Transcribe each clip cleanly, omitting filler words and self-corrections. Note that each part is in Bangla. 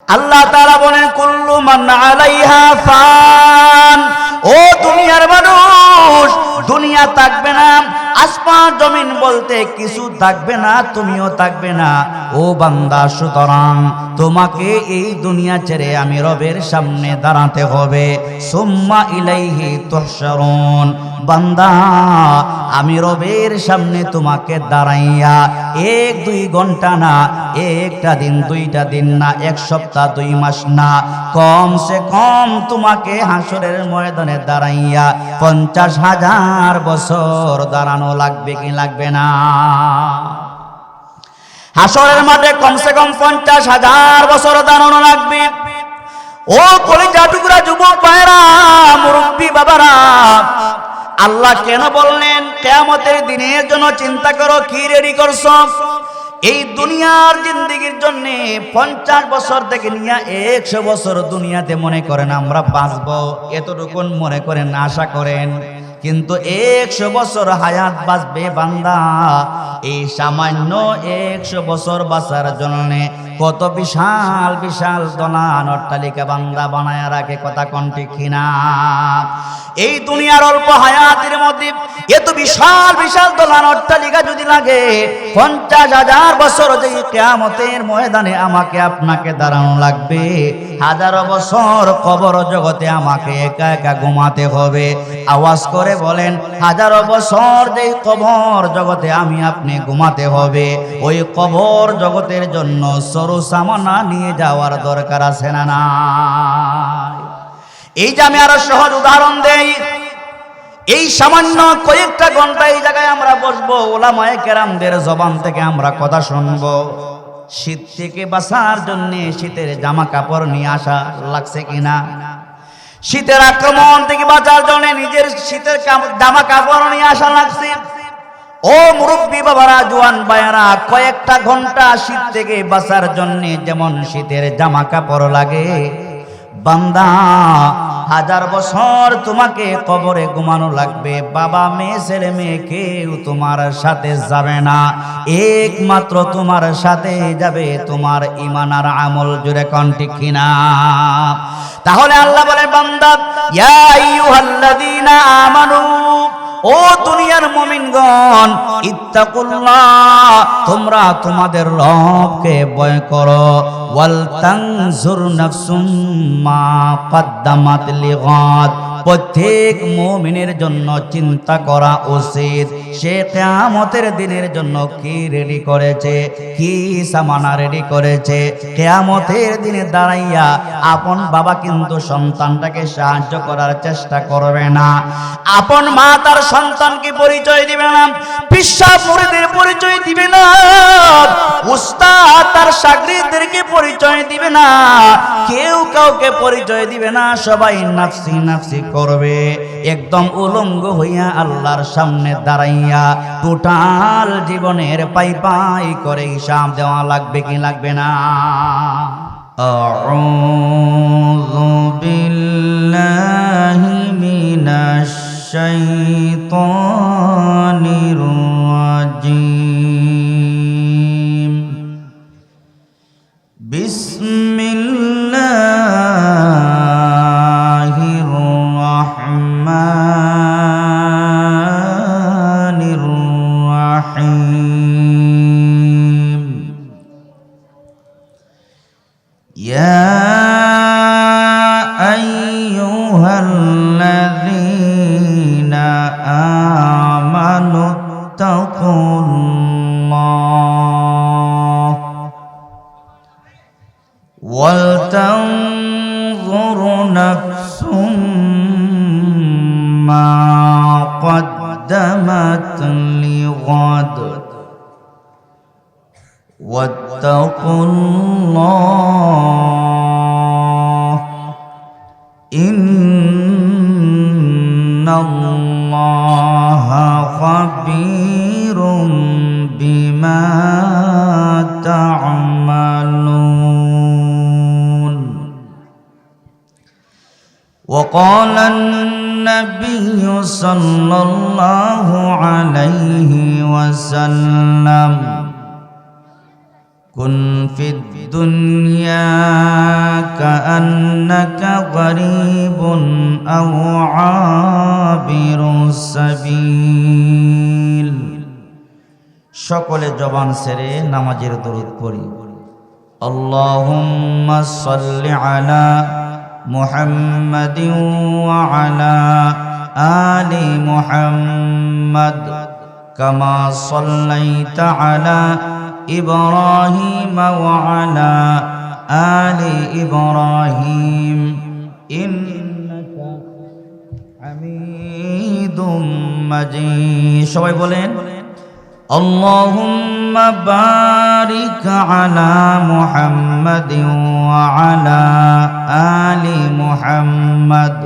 আল্লাহ তাআলা বলেন কুল্লু মান আলাইহা ফান। ও দুনিয়ার মানুষ, দুনিয়া থাকবে না, আসমান জমিন বলতে কিছু থাকবে না, তুমিও থাকবে না। ও বান্দা, সুতরাং তোমাকে এই দুনিয়া ছেড়ে আমি রবের সামনে দাঁড়াতে হবে। সুম্মা ইলাইহি তুহশারুন। বান্দা, আমি রবের সামনে তোমাকে দাঁড়াইয়া 1-2 ঘন্টা না, একটা দিন 2টা দিন না, 1 সপ্তাহ 2 মাস না, কমসে কম তোমাকে হাসরের ময়দানে দাঁড়াইয়া 50,000 বছর দাঁড়ানো লাগবে কি লাগবে না? হাসরের মাঠে কমসে কম 50,000 বছর দাঁড়ানো লাগবে। ও কলিজা টুকরা যুবক ভাইরা, মুরব্বী বাবারা, আল্লাহ কেন বললেন কিয়ামতের দিনের জন্য চিন্তা করো, কি রেডি করছো? এই দুনিয়ার জিন্দেগির জন্য 50 বছর থেকে নিয়ে 100 বছর দুনিয়াতে মনে করেন আমরা বাঁচবো, এতটুকুন মনে করেন, আশা করেন। কিন্তু 100 বছর হায়াত বাঁচবে বান্দা। এই সামান্য 100 বছর বাঁচার জন্য কত বিশাল বিশাল দলান অট্টালিকা বান্দা বানায় রাখে, কথা কোন ঠিক কিনা? এই দুনিয়ার অল্প হায়াতের মধ্যে এত বিশাল বিশাল দলান অট্টালিকা যদি লাগে, 50,000 বছর যে কিয়ামতের ময়দানে আমাকে আপনাকে দাঁড়ানো লাগবে, 1000 বছর কবর জগতে আমাকে একা একা ঘুমাতে হবে। আওয়াজ করে বলেন, 1000 বছর যে কবর জগতে আমি আপনি ঘুমাতে হবে, ওই কবর জগতের জন্য সরু সামানা নিয়ে যাওয়ার দরকার আছে না না? এই যে আমি আরো সহজ উদাহরণ দেই, এই সামান্য কয়েকটা ঘন্টা এই জায়গায় আমরা বসবো, ওলামায়ে কেরামদের জবান থেকে আমরা কথা শুনবো। শীত থেকে বাঁচার জন্য শীতের জামা কাপড় নিয়ে আসা লাগছে কিনা? শীতের আক্রমণ থেকে বাঁচার জন্য নিজের শীতের জামা কাপড় নিয়ে আসা লাগছে। ও মুরব্বী বাবারা, জওয়ান ভাইয়ারা, কয়েকটা ঘন্টা শীত থেকে বাঁচার জন্য যেমন শীতের জামা কাপড় লাগে, বান্দা 1000 বছর তোমাকে কবরে ঘুমানো লাগবে। বাবা, মেয়ে, ছেলে মেয়ে কেউ তোমার সাথে যাবে না, একমাত্র তোমার সাথে যাবে তোমার ঈমান আর আমল। জুড়ে কোন ঠিক কিনা? তাহলে আল্লাহ বলে, বান্দা, ইয়া আইয়ুহাল্লাযীনা আমানু, ও দুনিয়ার মুমিনগণ, ইত্তাকুল্লাহ, তোমরা তোমাদের রবকে ভয় করো। ওয়াল তানজুর নাফসুম মা কদ্দামাত লিগাদ, প্রত্যেক মুমিনের জন্য চিন্তা করা উচিত সে কিয়ামতের দিনের জন্য কি রেডি করেছে, কি সামানা রেডি করেছে। কিয়ামতের দিনে দাঁড়াইয়া আপন বাবা কিন্তু সন্তানটাকে সাহায্য করার চেষ্টা করবে না, আপন মা তার সন্তানকে পরিচয় দিবে না, বিশ্বাস মুরিদের পরিচয় দিবে না, উস্তাদ তার শাগরিদদেরকে পরিচয় দিবে না, কেউ কাউকে পরিচয় দিবে না, সবাই নাফসি নাফসি করবে। একদম উলঙ্গ হইয়া আল্লাহর সামনে দাঁড়াইয়া টোটাল জীবনের পাই পাই করে হিসাব দেওয়া লাগবে কি লাগবে না? আউযু বিল্লাহি মিনাশ শাইতানির রাজিম। বিসমিল্লাহির রাহমানির রাহিম। ইয়া আইয়ুহাল্লাযীনা আমানুত্তাকুল্লাহ ওয়াল তানজুর নাফসুম মা কদ্দামাত লিগাদ ওয়াত্তাকুল্লাহ ইন্নাল্লাহা খাবীরুম বিমা তা'মালুন। وقال النبي صلى الله عليه وسلم كن في الدنيا كأنك غريب أو عابر السبيل সকলে জবান ছেড়ে নামাজের দরুদ পড়ি আল্লাহুম্মা সাল্লি আলা মুহাম্মাদিন ওয়া আলা আলি মুহাম্মাদ কামা সাল্লাইতা আলা ইব্রাহিম ওয়া আলা আলি ইব্রাহিম ইন্নাকা হামিদুম মাজিদ সবাই বলেন اللهم بارك على محمد وعلى آل محمد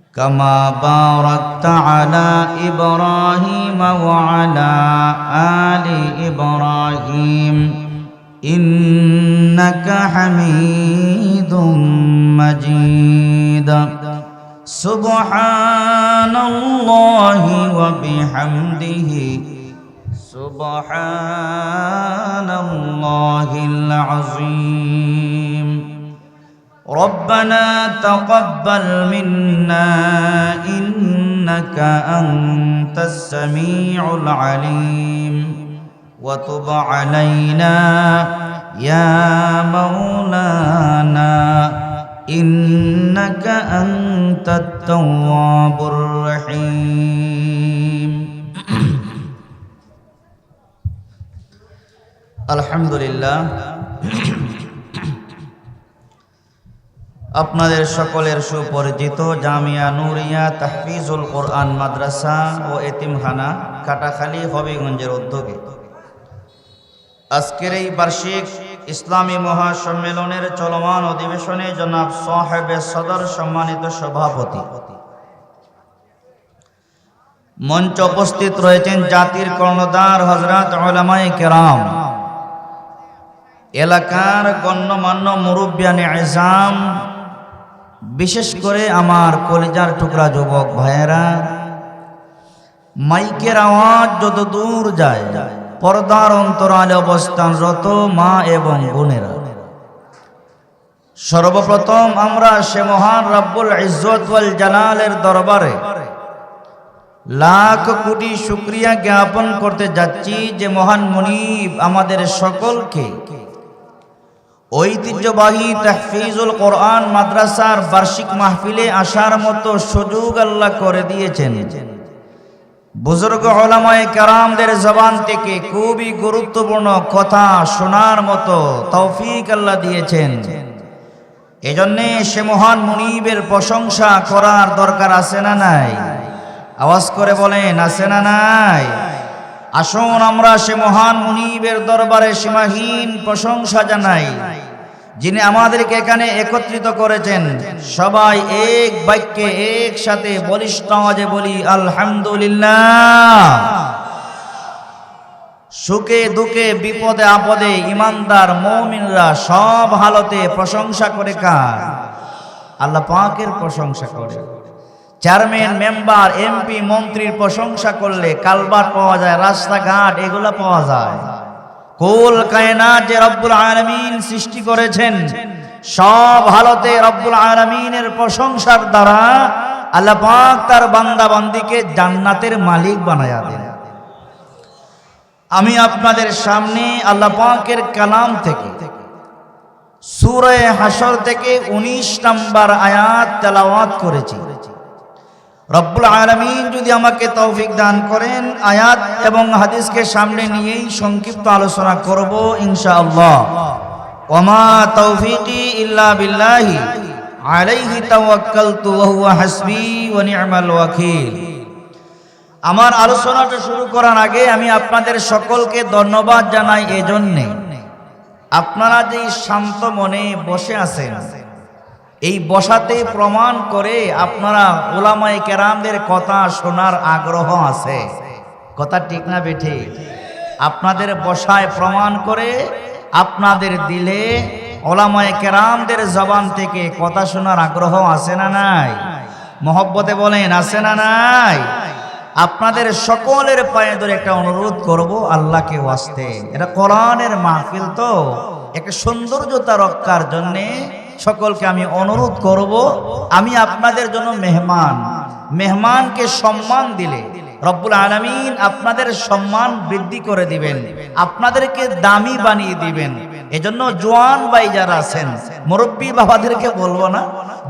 كما باركت على إبراهيم وعلى آل إبراهيم إنك حميد مجيد سبحان الله وبحمده سبحان الله العظيم ربنا تقبل منا إنك أنت السميع العليم وتب علينا يا مولانا إنك أنت التواب الرحيم الحمد لله আপনাদের সকলের সুপরিচিত জামিয়া নুরিয়া তাহফিজুল কোরআন মাদ্রাসা ও এতিমখানা কাটাখালী হবিগঞ্জের উদ্যোগে আজকের এই বার্ষিক ইসলামী মহাসম্মেলনের চলমান অধিবেশনে জনাব সাহেবে সদর সম্মানিত সভাপতি মঞ্চে উপস্থিত রয়েছেন জাতির কর্ণধার হযরত উলামায়ে কেরাম এলাকার গণ্যমান্য মুরব্বিয়ানে ইজাম বিশেষ করে আমার কলিজার টুকরা যুবক ভাইয়েরা মাইকের আওয়াজ যত দূর যায় পর্দার অন্তরালে অবস্থানরত মা এবং বোনেরা সর্বপ্রথম আমরা সে মহান রব্বুল ইজ্জত ওয়াল জালালের দরবারে লাখ কোটি শুকরিয়া জ্ঞাপন করতে যাচ্ছি যে মহান মুনিব আমাদের সকলকে ঐতিহ্যবাহী তাহফিজুল কোরআন মাদ্রাসার বার্ষিক মাহফিলে আসার মতো সুযোগ আল্লাহ করে দিয়েছেন বুজুর্গ উলামায়ে কেরামদের জবান থেকে খুবই গুরুত্বপূর্ণ কথা শোনার মতো তৌফিক আল্লাহ দিয়েছেন এজন্যে সে মহান মুনিবের প্রশংসা করার দরকার আছে না নাই আওয়াজ করে বলেন আছে না নাই আসুন আমরা সে মহান মুনিবের দরবারে সীমাহীন প্রশংসা জানাই যিনি আমাদেরকে এখানে একত্রিত করেছেন সবাই এক বাক্যে একসাথে বলিষ্ঠ আওয়াজে বলি আলহামদুলিল্লাহ সুখে দুঃখে বিপদে আপদে ইমানদার মুমিনরা সব হালতে প্রশংসা করে কার আল্লাহ পাকের প্রশংসা করে চেয়ারম্যান মেম্বার এমপি মন্ত্রীর প্রশংসা করলে কালবার পাওয়া যায় রাস্তাঘাট এগুলা পাওয়া যায় কুল কায়নাত যে রব্বুল আলামিন সৃষ্টি করেছেন সব হালতে রব্বুল আলামিনের প্রশংসার দ্বারা আল্লাহ পাক তার বান্দা বান্দীকে জান্নাতের মালিক বানায়া দেন আমি আপনাদের সামনে আল্লাহ পাকের কালাম থেকে সূরা হাশর থেকে 19 নম্বর আয়াত তেলাওয়াত করেছি রব্বুল আলামিন যদি আমাকে তৌফিক দান করেন আয়াত এবং হাদিসকে সামনে নিয়েই সংক্ষিপ্ত আলোচনা করব ইনশাআল্লাহ ওমা তৌফিকি ইল্লা বিল্লাহি আলাইহি তাওয়াক্কালতু ওয়া হুয়া হাসবি ওয়া নি'মাল ওয়াকিল আমার আলোচনাটা শুরু করার আগে আমি আপনাদের সকলকে ধন্যবাদ জানাই এজন্যে আপনারা যে শান্ত মনে বসে আছেন এই বসাতে প্রমাণ করে আপনারা উলামায়ে কেরামদের কথা শোনার আগ্রহ আছে কথা ঠিক না বেঠে আপনাদের বসায় প্রমাণ করে আপনাদের দিলে উলামায়ে কেরামদের জবান থেকে কথা শোনার আগ্রহ আছে না নাই মহব্বতে বলেন আছে না নাই আপনাদের সকলের পায়ে ধরে একটা অনুরোধ করব আল্লাহকে ওয়াস্তে, এটা কোরআনের মাহফিল তো একটা সৌন্দর্যতা রক্ষার জন্য সকলকে আমি অনুরোধ করব, আমি আপনাদের জন্য মেহমান, মেহমানকে সম্মান দিলে রব্বুল আলামিন আপনাদের সম্মান বৃদ্ধি করে দিবেন, আপনাদেরকে দামি বানিয়ে দিবেন। এজন্য জোয়ান ভাই যারা আছেন, মুরব্বী বাবাদেরকে বলবো না,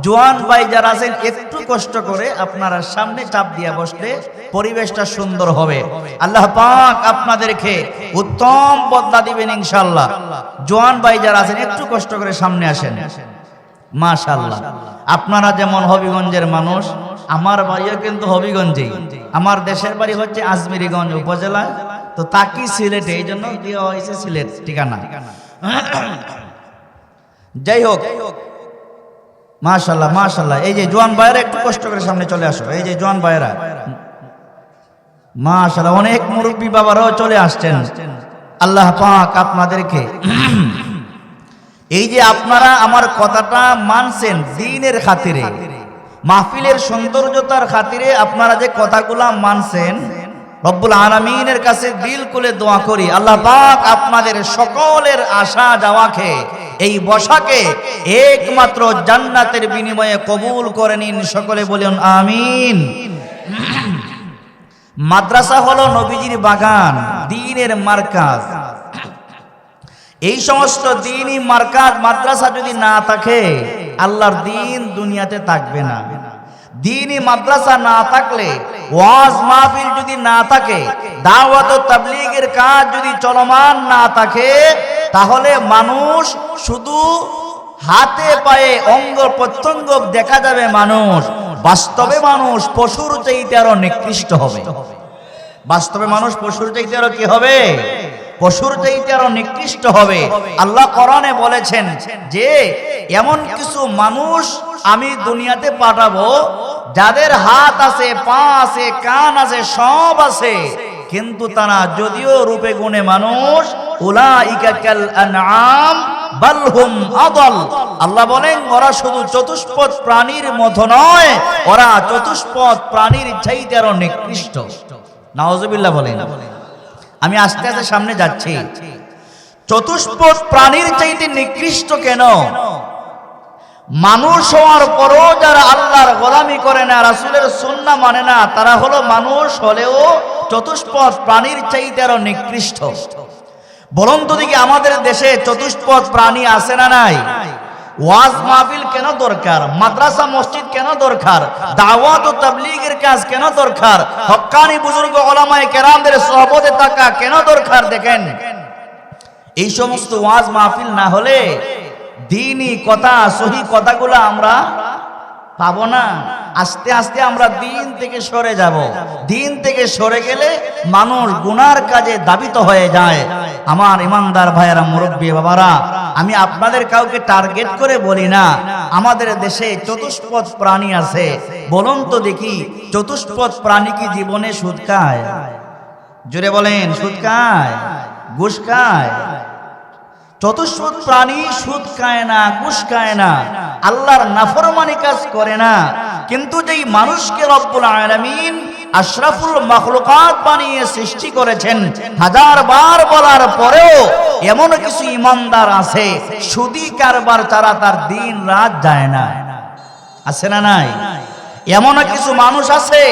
জোয়ান ভাই যারা আছেন একটু কষ্ট করে আপনারা সামনে চাপ দিয়ে বসলে পরিবেশটা সুন্দর হবে। আল্লাহ পাক আপনাদেরকে উত্তম বদলা দিবেন ইনশাআল্লাহ। জোয়ান ভাই যারা আছেন একটু কষ্ট করে সামনে আসেন। মাশাআল্লাহ, আপনারা যেমন হবিগঞ্জের মানুষ, আমার বাড়িও কিন্তু হবিগঞ্জেই, আমার দেশের বাড়ি হচ্ছে আজমিরিগঞ্জ উপজেলা, তো তাকি সিলেটে, এই জন্য দেওয়া হয়েছে সিলেট ঠিকানা। যাই হোক, মাশাআল্লাহ মাশাআল্লাহ। এই যে জোয়ান ভাইরা একটু কষ্ট করে সামনে চলে আসো, এই যে জোয়ান ভাইরা মাশাআল্লাহ, অনেক মুরব্বী বাবারাও চলে আসছেন। আল্লাহ পাক আপনাদেরকে এই যে আপনারা আমার কথাটা মানছেন দ্বীনের খাতিরে, মাহফিলের সৌন্দর্যতার খাতিরে আপনারা যে কথাগুলা মানছেন, রব্বুল আলামিনের কাছে দিল খুলে দোয়া করি আল্লাহ পাক আপনাদের সকলের আশা যাওয়াকে, এই বসাকে একমাত্র জান্নাতের বিনিময়ে কবুল করে নিন। সকলে বলুন আমিন। মাদ্রাসা হলো নবীজির বাগান, দ্বীনের মার্কাজ। এই সমস্ত দ্বীনি মার্কাজ মাদ্রাসা যদি না থাকে, আল্লাহর দ্বীন দুনিয়াতে থাকবে না। দ্বীনি মাদ্রাসা না থাকলে, ওয়াজ মাহফিল যদি না থাকে, দাওয়াত ও তাবলীগের কাজ যদি চলমান না থাকে, তাহলে মানুষ শুধু হাতে পায়ে অঙ্গ প্রত্যঙ্গ দেখা যাবে মানুষ, বাস্তবে মানুষ পশুর চাইতে আরো নিকৃষ্ট হবে। বাস্তবে মানুষ পশুর চাইতে আরো কি হবে? পশুর চাইতে আরো নিকৃষ্ট হবে। আল্লাহ কোরআনে বলেছেন যে এমন কিছু মানুষ আমি দুনিয়াতে পাঠাবো যাদের হাত আছে, পা আছে, কান আছে, সব আছে, কিন্তু তারা যদিও রূপে গুণে মানুষ, উলাইকা কাল আনআম বাল হুম আদাল। আল্লাহ বলেন ওরা শুধু চতুষ্পদ প্রাণীর মতো নয়, ওরা চতুষ্পদ প্রাণীর চাইতে আরো নিকৃষ্ট। নাউজুবিল্লাহ বলেন। আমি আস্তে আস্তে সামনে যাচ্ছি। চতুষ্পদ প্রাণীর চাইতে নিকৃষ্ট কেন? মানুষ হওয়ার পরও যারা আল্লাহর গোলামি করে না, রাসূলের সুন্নাহ মানে না, তারা হলো মানুষ হলেও চতুষ্পদ প্রাণীর চাইতে আরো নিকৃষ্ট। বলুন তো দেখি, আমাদের দেশে চতুষ্পদ প্রাণী আছে না নাই? ওয়াজ মাহফিল কেন দরকার? মাদ্রাসা মসজিদ কেন দরকার? দাওয়াত ও তাবলীগের কাজ কেন দরকার? হক্কানি বুজুর্গ উলামায়ে কেরামদের সোহবতে থাকা কেন দরকার? দেখেন, এই সমস্ত ওয়াজ মাহফিল না হলে দ্বীনি কথা, সহি কথাগুলো আমরা পাবো না। আস্তে আস্তে আমরা দ্বীন থেকে সরে যাব। দ্বীন থেকে সরে গেলে মানুষ গুনার কাজে দাবিত হয়ে যায়। আমার ইমানদার ভাইয়েরা, মুরব্বী বাবারা, আমি আপনাদের কাউকে টার্গেট করে বলি না। আমাদের দেশে চতুষ্পদ প্রাণী আছে। বলুন তো দেখি, চতুষ্পদ প্রাণী কি জীবনে সুদ খায়? জোরে বলেন, সুদ খায়? ঘুষ খায়? চতুষ্পদ প্রাণী সুদ খায় না, ঘুষ খায় না, আল্লাহর নাফরমানি কাজ করে না। কিন্তু যেই মানুষকে রব্বুল আলামিন আশরাফুল মাখলুকাত বানিয়ে সৃষ্টি করেছেন, হাজার বার বলার পরেও এমন কিছু ইমানদার আছে সুদী কারবার ছাড়া তার দিন রাত যায় না। আছে না নাই? এমন কিছু মানুষ আছে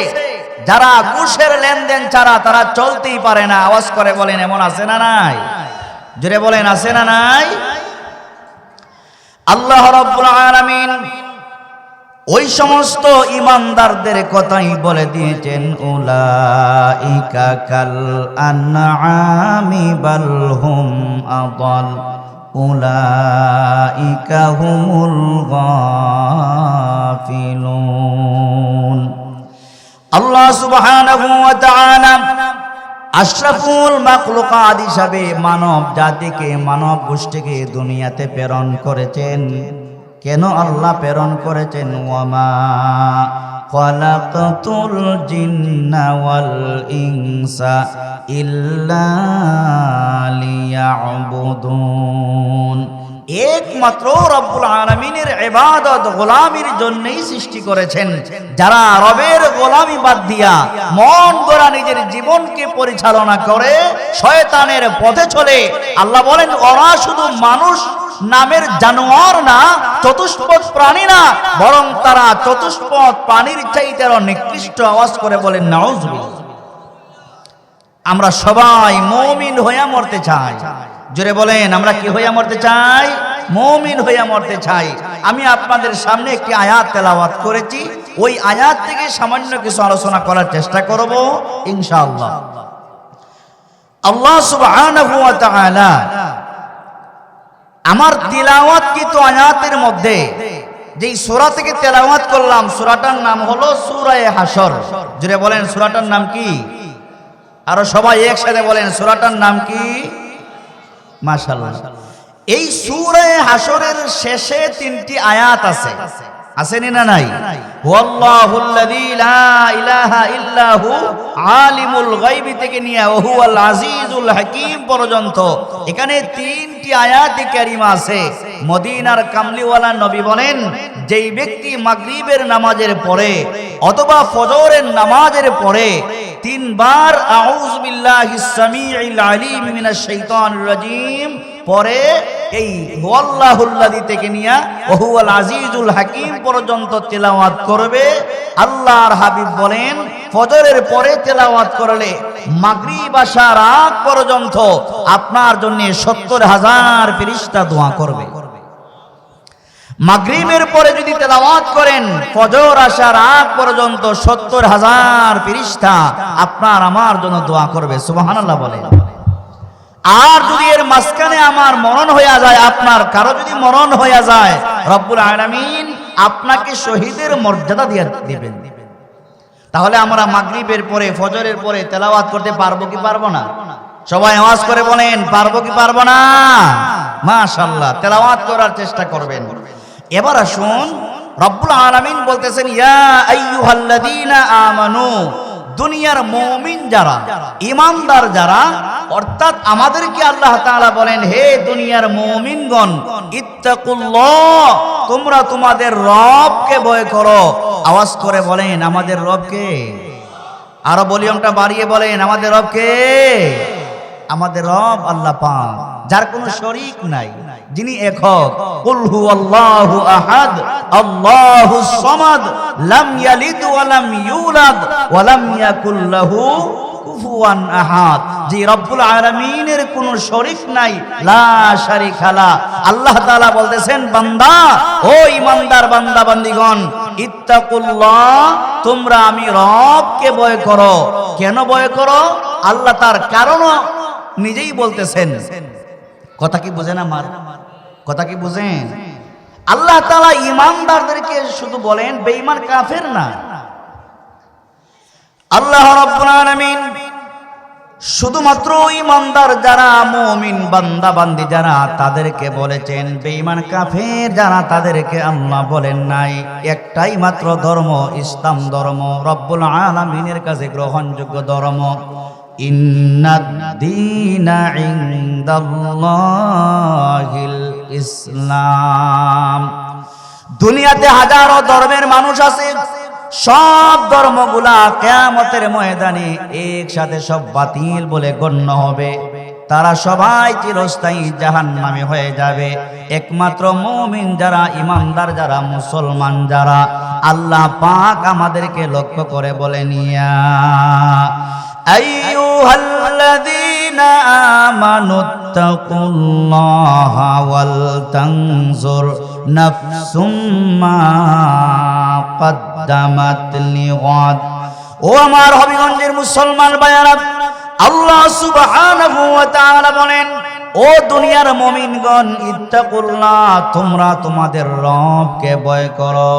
যারা ঘুষের লেনদেন ছাড়া তারা চলতেই পারে না। আওয়াজ করে বলেন, এমন আছে না নাই? জোরে বলেন, আছে না নাই? আল্লাহ রাব্বুল আলামিন ওই সমস্ত ইমানদারদের কথাই বলে দিয়েছেন, উলাইকা কাল আনআমি বাল হুম আদাল উলাইকা হুমুল গাফিলুন। আল্লাহ সুবহানাহু ওয়া তাআলা আশরাফুল মাখলুকাত হিসাবে মানব জাতিকে, মানব গোষ্ঠীকে দুনিয়াতে প্রেরণ করেছেন। কেন আল্লাহ প্রেরণ করেছেন? ওয়ামা খালাকাতুল জিন্না ওয়াল ইনসা ইল্লা লিয়াবুদুন। একমাত্র রব্বুল আলামিনের ইবাদত গোলামির জন্যই সৃষ্টি করেছেন। যারা রবের গোলামি বাদ দিয়া মন গড়া নিজের জীবনকে পরিচালনা করে শয়তানের পথে চলে, আল্লাহ বলেন ওরা শুধু মানুষ নামের জানোয়ার না, চতুষ্পদ প্রাণী না, বরং তারা চতুষ্পদ প্রাণীর চাইতে আরো নিকৃষ্ট আওয়াজ করে বলেন নাউজুবিল্লাহ। আমরা সবাই মুমিন হইয়া মরতে চাই। জোরে বলেন আমরা কি হইয়া মরতে চাই? মুমিন হইয়া মরতে চাই। আমি আপনাদের সামনে একটি আয়াত তেলাওয়াত করেছি, ওই আয়াত থেকে সামান্য কিছু আলোচনা করার চেষ্টা করব ইনশাআল্লাহ। আল্লাহ সুবহানাহু ওয়া তাআলা আমার তিলাওয়াতকৃত আয়াতের মধ্যে যেই সূরা থেকে তেলাওয়াত করলাম, সূরাটার নাম হলো সূরা হাসর। জোরে বলেন সূরাটার নাম কি? আরো সবাই একসাথে বলেন সূরাটার নাম কি? মাশাআল্লাহ। এই সূরা হাসরের শেষে 3টি আয়াত আছে, আসেনি না নাই? ওয়াল্লাহুল্লাযী লা ইলাহা ইল্লাহু আলিমুল গায়বি থেকে নিয়ে ওয়া হুয়াল আজিজুল হাকীম পর্যন্ত এখানে 3টি আয়াতে কারিমা আছে। মদিনার কামলিওয়ালা নবী বলেন, যেই ব্যক্তি মাগরিবের নামাজের পরে অথবা ফজরের নামাজের পরে 3 বার আউযু বিল্লাহিস সামিউল আলিম মিনাশ শাইতানির রাজিম পরে এই ওয়াল্লাহুল্লাযী থেকে নিয়া ওয়া হুয়াল আজিজুল হাকীম পর্যন্ত তেলাওয়াত করবে, আল্লাহর হাবিব বলেন ফজরের পরে তেলাওয়াত করলে মাগরিব আসার আগ পর্যন্ত আপনার জন্য 70,000 ফেরেশতা দোয়া করবে। মাগরিবের পরে যদি তেলাওয়াত করেন ফজর আসার আগ পর্যন্ত 70,000 ফেরেশতা আপনার আমার জন্য দোয়া করবে। সুবহানাল্লাহ বলেন। আর যদি এর মাঝখানে আমার মরণ হইয়া যায়, আপনার কারো যদি মরণ হইয়া যায়, রব্বুল আলামিন আপনাকে শহীদের মর্যাদা দিয়ে দিবেন। তাহলে আমরা মাগরিবের পরে ফজরের পরে তেলাওয়াত করতে পারবো কি পারবো না? সবাই আওয়াজ করে বলেন পারবো কি পারবো না? মাশাআল্লাহ, তেলাওয়াত করার চেষ্টা করবেন। এবার আসুন, রব্বুল আলামিন বলতেছেন ইয়া আইয়ুহাল্লাযীনা আমানু, দুনিয়ার মুমিন যারা, ঈমানদার যারা, অর্থাৎ আমাদেরকে আল্লাহ তাআলা বলেন হে দুনিয়ার মুমিনগণ, ইত্তাকুল্লাহ, তোমরা তোমাদের রবকে ভয় করো। আওয়াজ করে বলেন আমাদের রবকে। আরো ভলিউমটা বাড়িয়ে বলেন আমাদের রবকে। আমাদের রব আল্লাহ পাক, যার কোনো শরীক নাই, যিনি একক। কুল হুয়াল্লাহু আহাদ আল্লাহুস সামাদ লাম ইয়ালিদ ওয়া লাম ইউলাদ ওয়া লাম ইয়াকুল লাহু কুফুয়ান আহাদ। যে রব্বুল আলামিনের কোনো শরীক নাই, লা শারিকা লা। আল্লাহ তাআলা বলতেছেন বান্দা, ও ঈমানদার বান্দা বান্দীগণ, ইত্তাকুল্লাহ, তোমরা আমি রবকে ভয় করো। কেন ভয় করো? আল্লাহ তার কারণও নিজেই বলতেছেন। কথা কি বুঝেন? আমার কথা কি বুঝেন? আল্লাহ তাআলা ঈমানদারদেরকে শুধু বলেন, বেঈমান কাফের না। আল্লাহ রাব্বুল আলামিন শুধুমাত্র ঈমানদার যারা, মুমিন বান্দা বান্দি যারা, তাদেরকে বলেছেন। বেঈমান কাফের যারা, তাদেরকে আল্লাহ বলেন নাই। একটাই মাত্র ধর্ম, ইসলাম ধর্ম, রব্বুল আলামিনের কাছে গ্রহণযোগ্য ধর্ম। ইন্নাদ-দীনা ইনদাল্লাহিল ইসলাম। দুনিয়াতে হাজারো ধর্মের মানুষ আছে, সব ধর্মগুলা কিয়ামতের ময়দানে একসাথে সব বাতিল বলে গণ্য হবে। তারা সবাই চিরস্থায়ী জাহান্নামে হয়ে যাবে। একমাত্র মুমিন যারা, ঈমানদার যারা, মুসলমান যারা, আল্লাহ পাক আমাদেরকে লক্ষ্য করে বলেন ইয়া আইয়ুহাল্লাযীনা আমানুত্তাকুল্লাহা ওয়াল তানজুর নাফসুম মা কদ্দামাত লিগাদ। ও আমার হবিগঞ্জের মুসলমান ভাইয়েরা, আল্লাহ সুবহানাহু ওয়া তাআলা বলেন, ও দুনিয়ার মুমিনগণ, ইত্তাকুল্লাহ, তোমরা তোমাদের রবকে ভয় করো।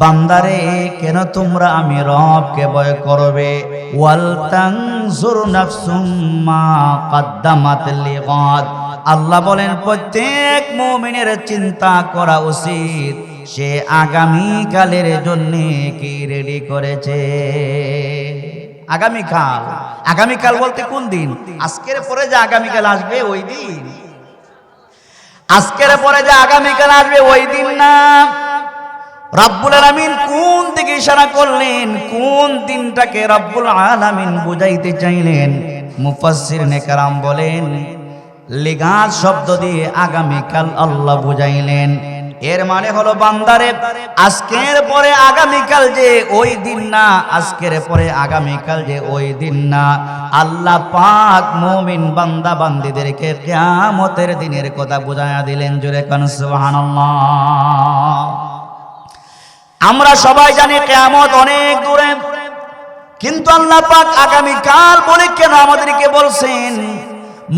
বান্দারে, কেন তোমরা আমি রবকে ভয় করবে? ওয়াল তানজুর নাফসুম মা কদ্দামাত লিগাদ। আল্লাহ বলেন প্রত্যেক মুমিনের চিন্তা করা উচিত সে আগামী কালের জন্য কি রেডি করেছে। আগামীকাল, আগামীকাল বলতে কোন দিন? আজকের পরে যে আগামীকাল আসবে ওই দিন। আজকের পরে যে আগামীকাল আসবে ওই দিন না। রব্বুল আলামিন কোন দিকে ইশারা করলেন, কোন দিনটাকে রব্বুল আলামিন বুঝাইতে চাইলেন? মুফাসসিরিনে কেরাম বলেন লিগাত শব্দ দিয়ে আগামীকাল আল্লাহ বুঝাইলেন। এর মানে হলো বান্দারে আজকের পরে আগামীকাল যে ওই দিন না, আজকের পরে আগামীকাল যে ওই দিন না। আল্লাহ পাক মুমিন বান্দা বান্দীদেরকে কিয়ামতের দিনের কথা বুঝায়া দিলেন। জোরে কান সুবহানাল্লাহ। আমরা সবাই জানি কিয়ামত অনেক দূরে, কিন্তু আল্লাহ পাক আগামীকাল বলে কেন আমাদেরকে বলছেন?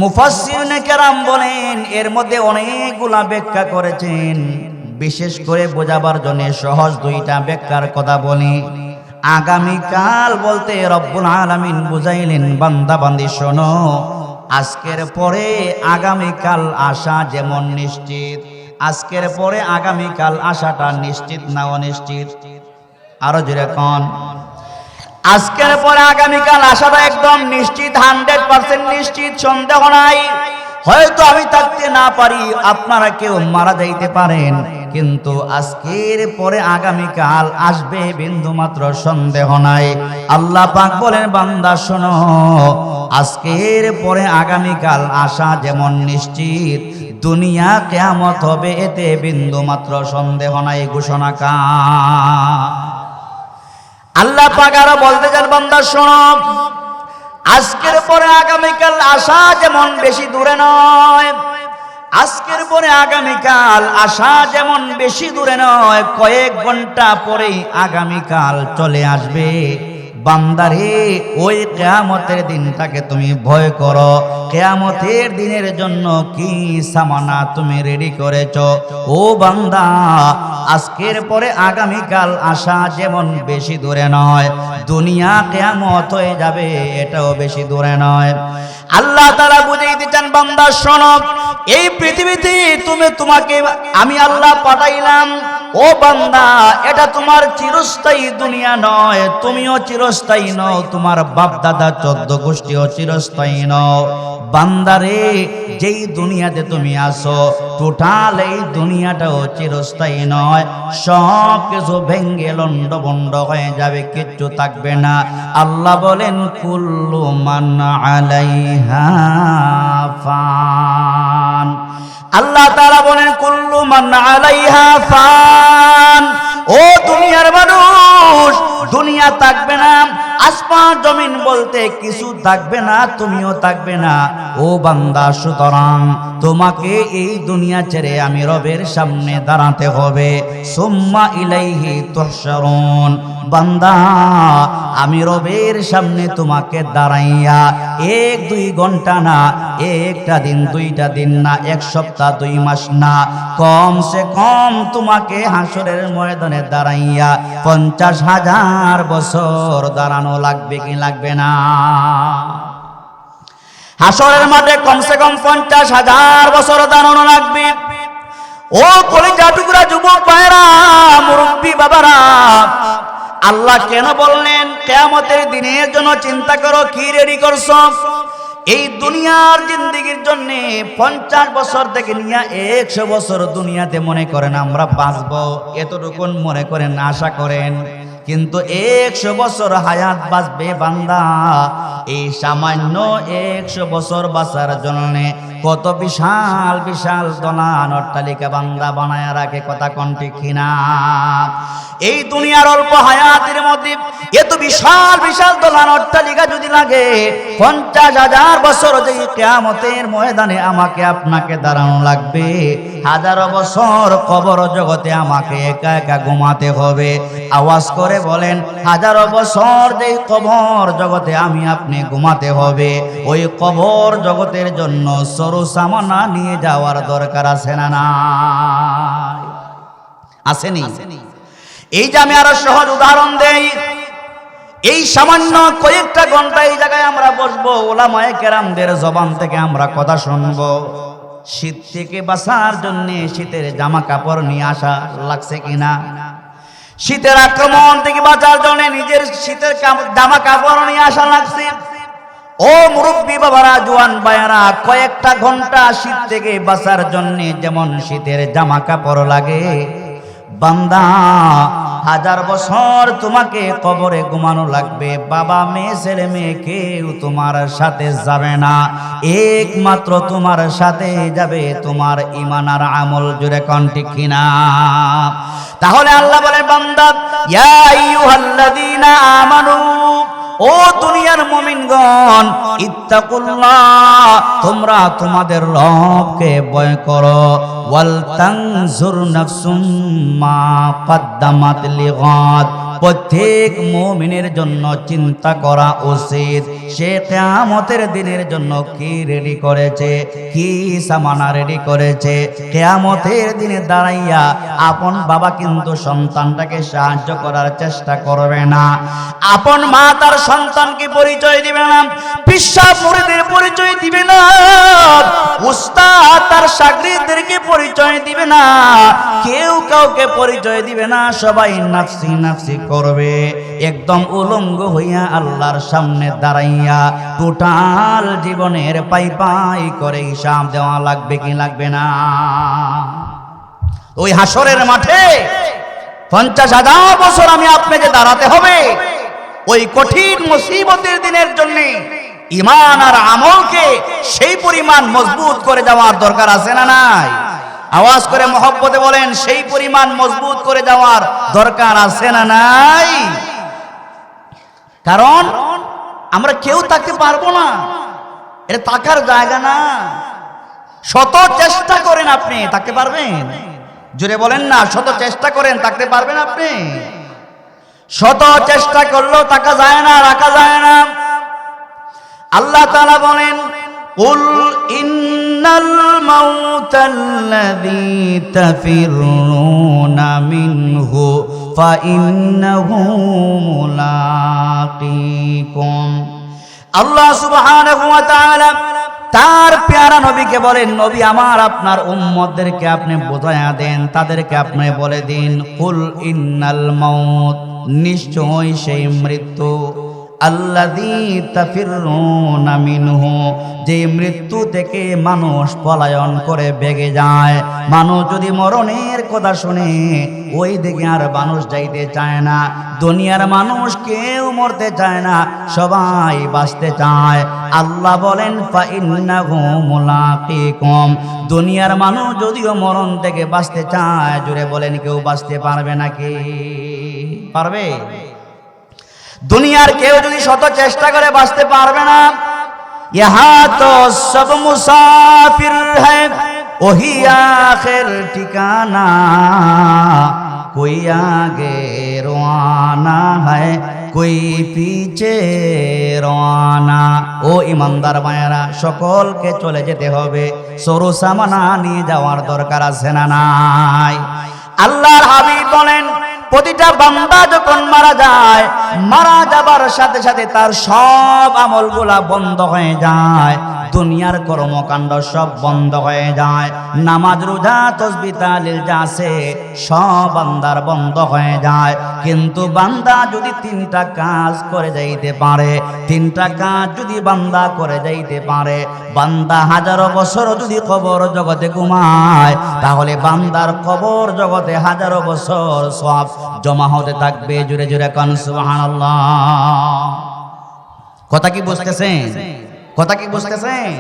মুফাসসিরিনে কেরাম বলেন এর মধ্যে অনেকগুলা ব্যাখ্যা করেছেন। বিশেষ করে বোঝাবার জন্য সহজ দুইটা ব্যাখ্যার কথা বলি। আগামীকাল বলতে রব্বুল আলামিন বুঝাইলেন বান্দা বান্দি শোনো, আজকের পরে আগামীকাল আসা যেমন নিশ্চিত, আজকের পরে আগামীকাল আসাটা নিশ্চিত না অনিশ্চিত? আরো জোরে কোন। আজকের পরে আগামীকাল আসাটা একদম নিশ্চিত, 100% নিশ্চিত, সন্দেহ নাই। হয়তো আমি থাকতে না পারি, আপনারা কেউ মারা যাইতে পারেন, কিন্তু আজকের পরে আগামীকাল আসবে বিন্দু মাত্র সন্দেহ নাই। আল্লাহ পাক বলেন বান্দা শোনো, আজকের পরে আগামীকাল আসা যেমন নিশ্চিত, দুনিয়া কিয়ামত হবে এতে বিন্দু মাত্র সন্দেহ নাই। ঘোষণা কার? আল্লাহ পাক আরো বলতে চান বান্দা শোনো, আজকের পরে আগামীকাল আসা যেমন বেশি দূরে নয়, আজকের পরে আগামীকাল আসা যেমন বেশি দূরে নয়, কয়েক ঘন্টা পরেই আগামীকাল চলে আসবে। বান্দারে ওই কিয়ামতের দিনটাকে তুমি ভয় করো। কিয়ামতের দিনের জন্য কি সামানা তুমি রেডি করেছো? ও বান্দা, আজকের পরে আগামীকাল আসা যেমন বেশি দূরে নয়, দুনিয়া কিয়ামত হয়ে যাবে এটাও বেশি দূরে নয়। আল্লাহ তাআলা বুঝাইতে চান বান্দা শোনো, এই পৃথিবীতে তোমাকে আমি আল্লাহ পাঠাইলাম। ও বান্দা, এটা তোমার চিরস্থায়ী দুনিয়া নয়, তুমিও চিরস্থায়ী নও, তোমার বাপ দাদা 14 গোষ্ঠীও চিরস্থায়ী নও। বান্দারে যেই দুনিয়াতে তুমি আসো, টোটাল এই দুনিয়াটাও চিরস্থায়ী নয়, সব কিছু ভেঙ্গে লন্ডভন্ড হয়ে যাবে, কিচ্ছু থাকবে না। আল্লাহ বলেন কুল্লু মান আলাইহা ফান। আল্লাহ তাআলা বলেন কুল্লু মান আলাইহা ফান। ও দুনিয়ার মানুষ, দুনিয়া থাকবে না, আসমান জমিন বলতে কিছু থাকবে না, তুমিও থাকবে না। ও বান্দা, সুতরাং তোমাকে এই দুনিয়া ছেড়ে আমি রবের সামনে দাঁড়াতে হবে। সুম্মা ইলাইহি তুহশারুন। বান্দা, আমি রবের সামনে তোমাকে দাঁড়াইয়া 1-2 ঘন্টা না, একটা দিন 2টা দিন না, 1 সপ্তাহ 2 মাস না, কমসে কম তোমাকে হাসরের ময়দানে দাঁড়াইয়া 50,000 বছর দাঁড়ানো লাগবে কি লাগবে না? হাসরের মাঠে কমসে কম 50,000 বছর দাঁড়ানো লাগবে। ও কলিজা টুকরা যুবক ভাইরা, মুরব্বী বাবারা, আল্লাহ কেন বললেন কিয়ামতের দিনের জন্য চিন্তা করো? কি রেডি করছো? এই দুনিয়ার জিন্দেগির জন্য 50 বছর থেকে নিয়ে 100 বছর দুনিয়াতে মনে করেন আমরা বাঁচবো, এতটুকুন মনে করেন, আশা করেন, কিন্তু 100 বছর হায়াত বাঁচবে বান্দা। এই সামান্য 100 বছর বাঁচার জন্য কত বিশাল বিশাল দলান অট্টালিকা বান্দা বানায় রাখে, কথা কোন ঠিক কিনা? এই দুনিয়ার অল্প হায়াতের মধ্যে এত বিশাল বিশাল দলান অট্টালিকা যদি লাগে, 50,000 বছর যে কিয়ামতের ময়দানে আমাকে আপনাকে দাঁড়ানো লাগবে, 1000 বছর কবর জগতে আমাকে একা একা ঘুমাতে হবে। আওয়াজ করে বলেন, 1000 বছর যে কবর জগতে আমি আপনি ঘুমাতে হবে, ওই কবর জগতের জন্য সরু সামানা নিয়ে যাওয়ার দরকার আছে না নাই? আসেনি? এই যে আমি আরো সহজ উদাহরণ দেই, এই সামান্য কয়েকটা ঘন্টা এই জায়গায় আমরা বসবো, ওলামায়ে কেরামদের জবান থেকে আমরা কথা শুনবো। শীত থেকে বাঁচার জন্য শীতের জামা কাপড় নিয়ে আসা লাগছে কিনা? শীতের আক্রমণ থেকে বাঁচার জন্য নিজের শীতের জামা কাপড় নিয়ে আসা লাগছে। ও মুরব্বী বাবারা, জোয়ান ভাইয়ারা, কয়েকটা ঘন্টা শীত থেকে বাঁচার জন্য যেমন শীতের জামা কাপড় লাগে, বান্দা 1000 বছর তোমাকে কবরে ঘুমানো লাগবে, বাবা মেয়ে ছেলে মেয়ে কেউ তোমার সাথে যাবে না, একমাত্র তোমার সাথে যাবে তোমার ঈমান আর আমল। জোরে কোন ঠিক কিনা? তাহলে আল্লাহ বলে, বান্দা ইয়া আইয়ুহাল্লাযীনা আমানু, ও দুনিয়ার মুমিনগণ, ইত্তাকুল্লাহ, তোমরা তোমাদের রবকে ভয় করো, ওয়াল তানজুর নাফসুম মা কদ্দামাত লিগাদ, প্রত্যেক মুমিনের জন্য চিন্তা করা উচিত সে কিয়ামতের দিনের জন্য কি রেডি করেছে, কি সামানা রেডি করেছে। কিয়ামতের দিনে দাঁড়াইয়া আপন বাবা কিন্তু সন্তানটাকে সাহায্য করার চেষ্টা করবে না, আপন মা তার সন্তানকে পরিচয় দিবে না, বিশ্বাস মুরিদের পরিচয় দিবে না, উস্তাদ তার শাগিরদেরকে পরিচয় দিবে না, কেউ কাউকে পরিচয় দিবে না, সবাই নাফসি নাফসি করবে। একদম উলঙ্গ হইয়া আল্লাহর সামনে দাঁড়াইয়া টোটাল জীবনের পাই পাই করে হিসাব দেওয়া লাগবে কি লাগবে না? ওই হাসরের মাঠে 50,000 বছর আমি আপনাকে দাঁড়াতে হবে। ওই কঠিন মুসিবতের দিনের জন্য ঈমান আর আমলকে সেই পরিমাণ মজবুত করে যাওয়ার দরকার আছে না নাই? আওয়াজ করে মহব্বতে বলেন, সেই পরিমাণ মজবুত করে যাওয়ার দরকার আছে না নাই? কারণ আমরা কেউ থাকতে পারবো না, এটা থাকার জায়গা না। শত চেষ্টা করেন আপনি থাকতে পারবেন? জোরে বলেন না, শত চেষ্টা করেন থাকতে পারবেন আপনি? শত চেষ্টা করলেও থাকা যায় না, রাখা যায় না। আল্লাহ তাআলা বলেন, কুল ইন্নাল মাউতাল্লাযী তাফিরুনা মিনহু ফাইন্নাহু মুলাকিকুম। আল্লাহ সুবহানাহু ওয়া তাআলা তার প্যারা নবীকে বলেন, নবী আমার আপনার উম্মতদেরকে আপনি বোঝায়া দেন, তাদেরকে আপনি বলে দিন, কুল ইন্নাল মাউত, নিশ্চয় সেই মৃত্যু, আল্লাযী তাফিরুনা মিনহু, যে মৃত্যু থেকে মানুষ পলায়ন করে বেগে যায়। মানুষ যদি মরণের কথা শুনে ওই দিকে আর মানুষ যাইতে চায় না। দুনিয়ার মানুষ কেউ মরতে চায় না, সবাই বাঁচতে চায়। আল্লাহ বলেন, ফাইন্নাহু মুলাকিকুম, দুনিয়ার মানুষ যদিও মরণ থেকে বাঁচতে চায়, জুড়ে বলেন কেউ বাঁচতে পারবে নাকি? পারবে? দুনিয়ার কেউ যদি শত চেষ্টা করে বাঁচতে পারবে না। ইহা তো সব মুসাফির হ্যায়, ওহি আখির ঠিকানা, কোই আগে রওয়ানা হ্যায়, কোই পিছে রওয়ানা। ও ইমানদার মায়েরা, সকলকে চলে যেতে হবে, সরু সামানা নিয়ে যাওয়ার দরকার আছে না নাই? আল্লাহর হাবিব বলেন, প্রতিটা বান্দা যখন মারা যায়, মারা যাবার সাথে সাথে তার সব আমলগুলা বন্ধ হয়ে যায়, দুনিয়ার কর্মকাণ্ড সব বন্ধ হয়ে যায়, নামাজ রোজা তাসবিহ তাহলিল যা আছে সব বান্দার বন্ধ হয়ে যায়। কিন্তু বান্দা যদি 3টা কাজ করে যাইতে পারে, 3টা কাজ যদি বান্দা করে যাইতে পারে, বান্দা 1000 বছর যদি কবর জগতে ঘুমায়, তাহলে বান্দার কবর জগতে 1000 বছর সওয়াব জমা হতে থাকবে। জোরে জোরে কান সুবহানাল্লাহ। কথা কি বুঝতেছেন? কথা কি বুঝতেছেন?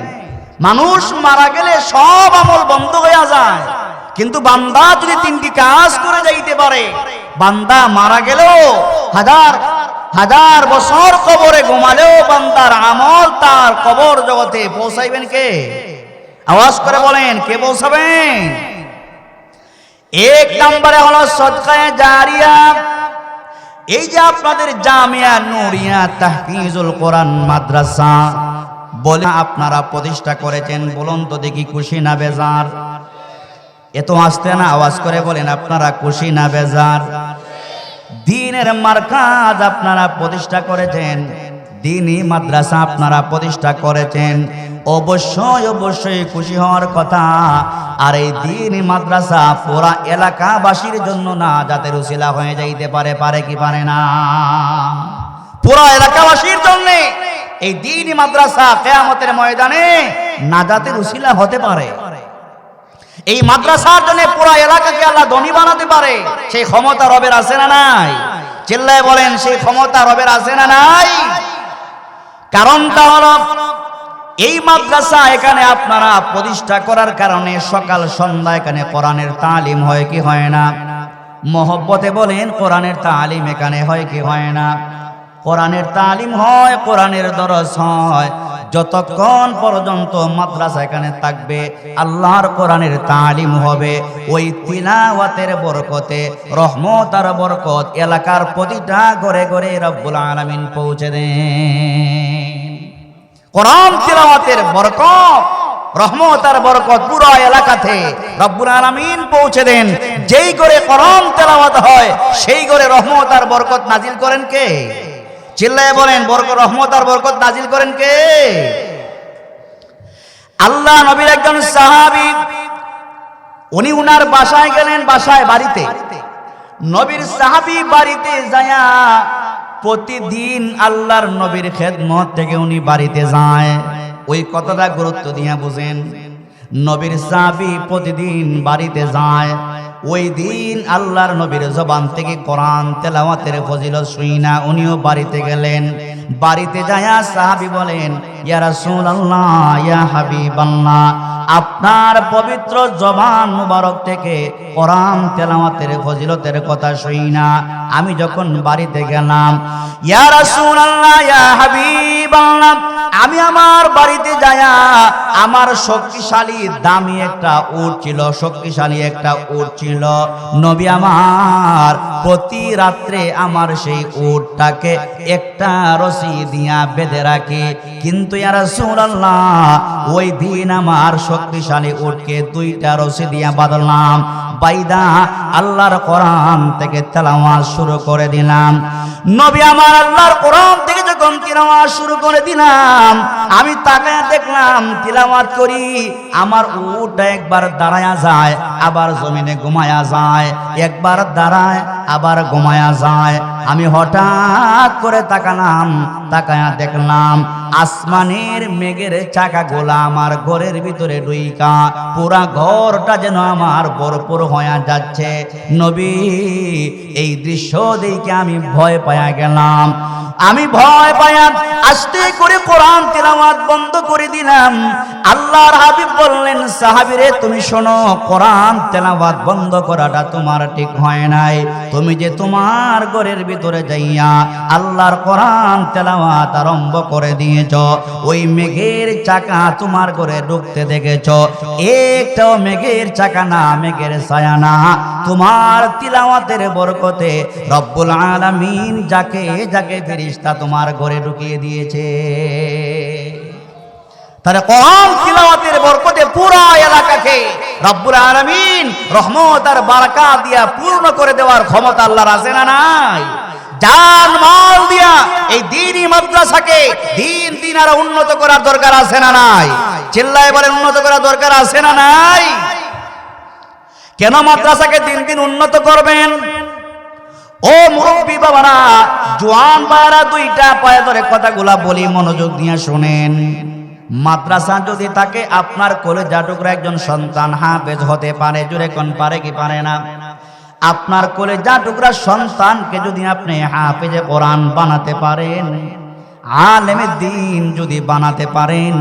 মানুষ মারা গেলে সব আমল বন্ধ হয়ে যায়, কিন্তু বান্দা যদি 3টি কাজ করে যাইতে পারে, বান্দা মারা গেলেও 1000 বছর কবরে ঘুমালেও বান্দার আমল তার কবর জগতে পৌঁছাইবেন কে? আওয়াজ করে বলেন, কে পৌঁছাবেন? 1 নম্বরে হলো সদকায়ে জারিয়া। এই যে আপনাদের জামিয়া নুরিয়া তাহফিজুল কোরআন মাদ্রাসা বলে আপনারা প্রতিষ্ঠা করেছেন, বলুন তো দেখি খুশি না বেজার? এত আসতে না, আওয়াজ করে বলেন আপনারা খুশি না বেজার? দ্বীনের মারকাজ আপনারা প্রতিষ্ঠা করেছেন, দ্বীনি মাদ্রাসা আপনারা প্রতিষ্ঠা করেছেন, অবশ্যই অবশ্যই খুশি হওয়ার কথা। আর এই দ্বীনি মাদ্রাসা পুরা এলাকাবাসীর জন্য না যাতে উসিলা হয়ে যাইতে পারে, পারে কি পারে না? পুরা এলাকাবাসীর জন্য এই দ্বীনি মাদ্রাসা কিয়ামতের ময়দানে নাজাতের উসিলা হতে পারে। এই মাদ্রাসার জন্য পুরো এলাকাকে আল্লাহ ধনী বানাতে পারে। সেই ক্ষমতা রবের আছে না নাই? চিল্লায় বলেন, সেই ক্ষমতা রবের আছে না নাই? কারণটা হলো এই মাদ্রাসা এখানে আপনারা প্রতিষ্ঠা করার কারণে সকাল সন্ধ্যা এখানে কোরআনের তালিম হয় কি হয় না? মহব্বতে বলেন, কোরআনের তালিম এখানে হয় কি হয় না? কোরআনের তালিম হয়, কোরআনের দরস হয়। যতক্ষণ পর্যন্ত মাদ্রাসা এখানে থাকবে, আল্লাহর কোরআনের তালিম হবে। ওই তিলাওয়াতের বরকতে, রহমত আর বরকত এলাকার প্রতিটা ঘরে ঘরে রব্বুল আলামিন পৌঁছে দেন। কোরআন তিলাওয়াতের বরকত, রহমত আর বরকত পুরো এলাকাতে রব্বুল আলামিন পৌঁছে দেন। যেই করে কোরআন তেলাওয়াত হয়, সেই করে রহমত আর বরকত নাজিল করেন কে? চিল্লায় বলেন, বরকত, রহমত আর বরকত নাজিল করেন কে? আল্লাহ নবীর একজন সাহাবী, উনি উনার বাসায় গেলেন, বাড়িতে। নবীর সাহাবী বাড়িতে যায়া প্রতিদিন আল্লাহর নবীর খেদমত থেকে উনি বাড়িতে যায়। ওই কথাটা গুরুত্ব দিয়া বুঝেন। নবীর সাহাবী প্রতিদিন বাড়িতে যায়। ওই দিন আল্লাহর নবীর জবান থেকে কোরআন তেলাওয়াতের ফজিলত শুইনা উনিও বাড়িতে গেলেন। বাড়িতে যায়া সাহাবী বলেন, ইয়া রাসূলুল্লাহ, ইয়া হাবিবাল্লাহ, আপনার পবিত্র জবান মুবারক থেকে কোরআন তেলাওয়াতের ফজিলতের কথা শুইনা আমি যখন বাড়িতে গেলাম, ইয়া রাসূলুল্লাহ, ইয়া হাবিবাল্লাহ, আমি আমার বাড়িতে যায়া আমার শক্তিশালী দামি একটা উট ছিল, শক্তিশালী একটা উট ছিল। নবী আমার প্রতি রাত্রে আমার সেই উটটাকে একটা রশি দিয়া বেঁধে রাখে। কিন্তু ইয়া রাসূলুল্লাহ, ওই দিন আমার শক্তিশালী উটকে দুইটা রশি দিয়া বাঁধলাম। বাইদা আল্লাহর কোরআন থেকে তেলাওয়াত শুরু করে দিলাম। নবী আমার আল্লাহর কোরআন থেকে যখন তিলাওয়াত শুরু করে দিলাম, আমি তাকায় দেখলাম তিলাওয়াত করি, আমার উট একবার দাঁড়ায়া যায়, আবার জমিনে ঘুমায়া যায়, একবার দাঁড়ায় আবার ঘুমায়া যায়। আমি হঠাৎ করে তাকালাম, তাকায়া দেখলাম আসমানের মেঘের চাকাগুলা আমার ঘরের ভিতরে ঢুইকা পুরা ঘরটা যেন আমার ভরপুর হয়ে যাচ্ছে। নবী, এই দৃশ্য দেখে আমি ভয় পায়া গেলাম। আমি ভয় পায়া আস্তে করে কোরআন তিলাওয়াত বন্ধ করে দিলাম। আল্লাহর হাবিব বললেন, সাহাবীরে তুমি শোনো, কোরআন তেলাওয়াত বন্ধ করাটা তোমার ঠিক হয় নাই। তুমি যে তোমার ঘরের ভিতরে যাইয়া আল্লাহর কোরআন তেলাওয়াত আরম্ভ করে দিয়েছ, ওই মেঘের চাকা তোমার ঘরে ঢুকতে দেখেছ, একটাও মেঘের চাকা না, মেঘের ছায়া না। তোমার তিলাওয়াতের বরকতে রব্বুল আলামিন যাকে যাকে ফেরেশতা তোমার ঘরে ঢুকিয়ে দিয়েছে। তাহলে কোরআন তিলাওয়াতের বরকতে পুরো এলাকাকে রব্বুল আলামিন রহমত আর বারাকাত দিয়া পূর্ণ করে দেওয়ার ক্ষমতা আল্লাহর আছে না নাই? জান মাল দিয়া এই দ্বীনি মাদ্রাসাকে দিন আর উন্নত করার দরকার আছে না নাই? চিল্লায় বলেন, উন্নত করার দরকার আছে না নাই? কেন মাদ্রাসাকে দিন উন্নত করবেন? ও মুরব্বী বাবারা, জওয়ান বাবারা, দুইটা পায়ে ধরে কথাগুলা বলি, মনোযোগ দিয়ে শুনেন। মাদ্রাসা যদি থাকে, আপনার কলেজা টুকরা একজন সন্তান হাফেজ হতে পারে। জোরে কোন পারে কি পারে না? আপনার কলেজা টুকরা সন্তানকে যদি আপনি হাফেজে কোরআন বানাতে পারেন, আলেমে দ্বীন যদি বানাতে পারেন,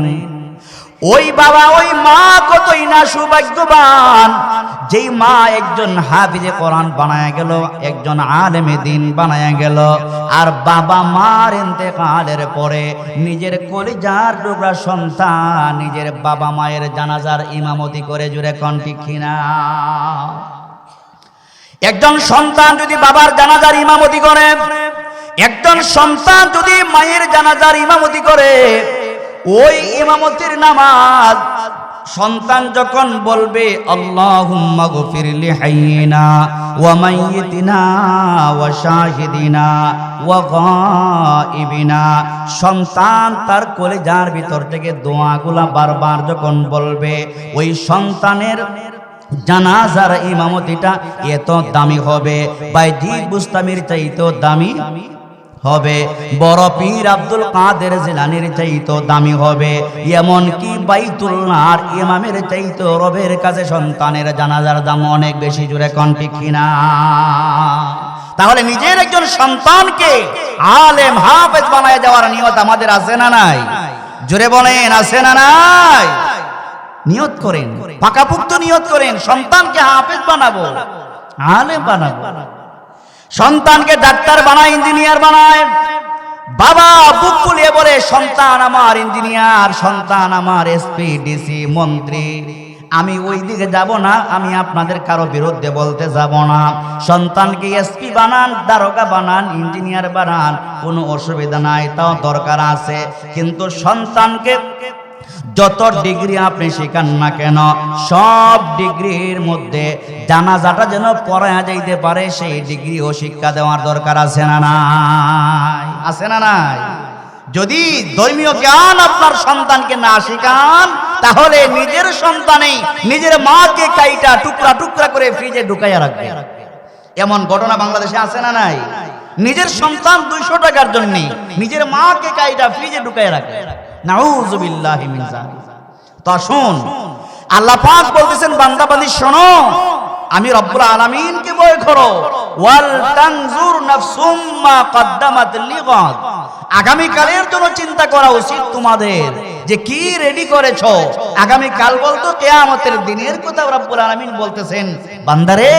ওই বাবা ওই মা কতই না সৌভাগ্যবান, যেই মা একজন হাফিজে কোরআন বানায়া গেল, একজন আলেমে দ্বীন বানায়া গেল, আর বাবা মার ইন্তেকালের পরে নিজের কলিজার টুকরা সন্তান নিজের বাবা মায়ের জানাজার ইমামতি করে। জুড়ে কোন ঠিক কিনা? একজন সন্তান যদি বাবার জানাজার ইমামতি করে, একজন সন্তান যদি মায়ের জানাজার ইমামতি করে, ওই ইমামতির নামাজ সন্তান যখন বলবে, আল্লাহুম্মা গফির লি হাইয়িনা ওয়া মাইয়িতিনা ওয়া শাহিদিনা ওয়া গায়িবিনা, সন্তান তার কলিজার ভিতর থেকে দোয়াগুলা বারবার যখন বলবে, ওই সন্তানের জানাজার ইমামতিটা এত দামি হবে, বাইজিদ বুস্তামির চাইতেও দামি হবে, বড় পীর আব্দুল কাদের জিলানীর চাইতো দামি হবে, এমন কি বাইতুল্লাহর ইমামের চাইতো রবের কাছে সন্তানের জানাজার দাম অনেক বেশি। জুড়ে কোন ঠিক কিনা? তাহলে নিজের একজন সন্তানকে আলেম হাফেজ বানায় যাওয়ার নিয়ত আমাদের আছে না নাই? জোরে বলেন, আছে না নাই? নিয়ত করেন, পাকাপুক্ত নিয়ত করেন, সন্তানকে হাফেজ বানাবো, আলেম বানাবো। সন্তানকে ডাক্তার বানায়, ইঞ্জিনিয়ার বানায়। বাবা বুক ফুলিয়ে বলে সন্তান আমার ইঞ্জিনিয়ার, সন্তান আমার এসপি, ডিসি, মন্ত্রী। আমি ওই দিকে যাব না, আমি আপনাদের কারো বিরুদ্ধে বলতে যাব না। সন্তানকে এসপি বানান, দারোগা বানান, ইঞ্জিনিয়ার বানান, কোনো অসুবিধা নাই, তাও দরকার আছে। কিন্তু সন্তানকে যত ডিগ্রি আপনি শিখান না কেন, সব ডিগ্রির মধ্যে জানাজাটা যেন পড়ায়া যাইতে পারে, সেই ডিগ্রিও শিক্ষা দেওয়ার দরকার আছে না নাই? আছে না নাই? যদি ধর্মীয় জ্ঞান আপনার সন্তানকে না শিখান, তাহলে নিজের সন্তানেই নিজের মাকে কাইটা টুকরা টুকরা করে ফ্রিজে ঢুকাইয়া রাখবে। এমন ঘটনা বাংলাদেশে আছে না নাই? নিজের সন্তান 200 টাকার জন্য নিজের মাকে কাইটা ফ্রিজে ঢুকাইয়া রাখে। নাউযুবিল্লাহি মিন যালিক। তো শুন, আল্লাহ পাক বলতেছেন, বান্দা বান্দি শোনো, আমি রব্বুল আলামিনকে ভয় করো। ওয়াল তানজুর নাফসুম মা কদ্দামাত লিগাদ। আগামী কালের জন্য চিন্তা করা উচিত তোমাদের, যে কি রেডি করেছো আগামী কাল। বলতো কিয়ামতের দিনের কথা রব্বুল আলামিন বলতেছেন, বান্দারে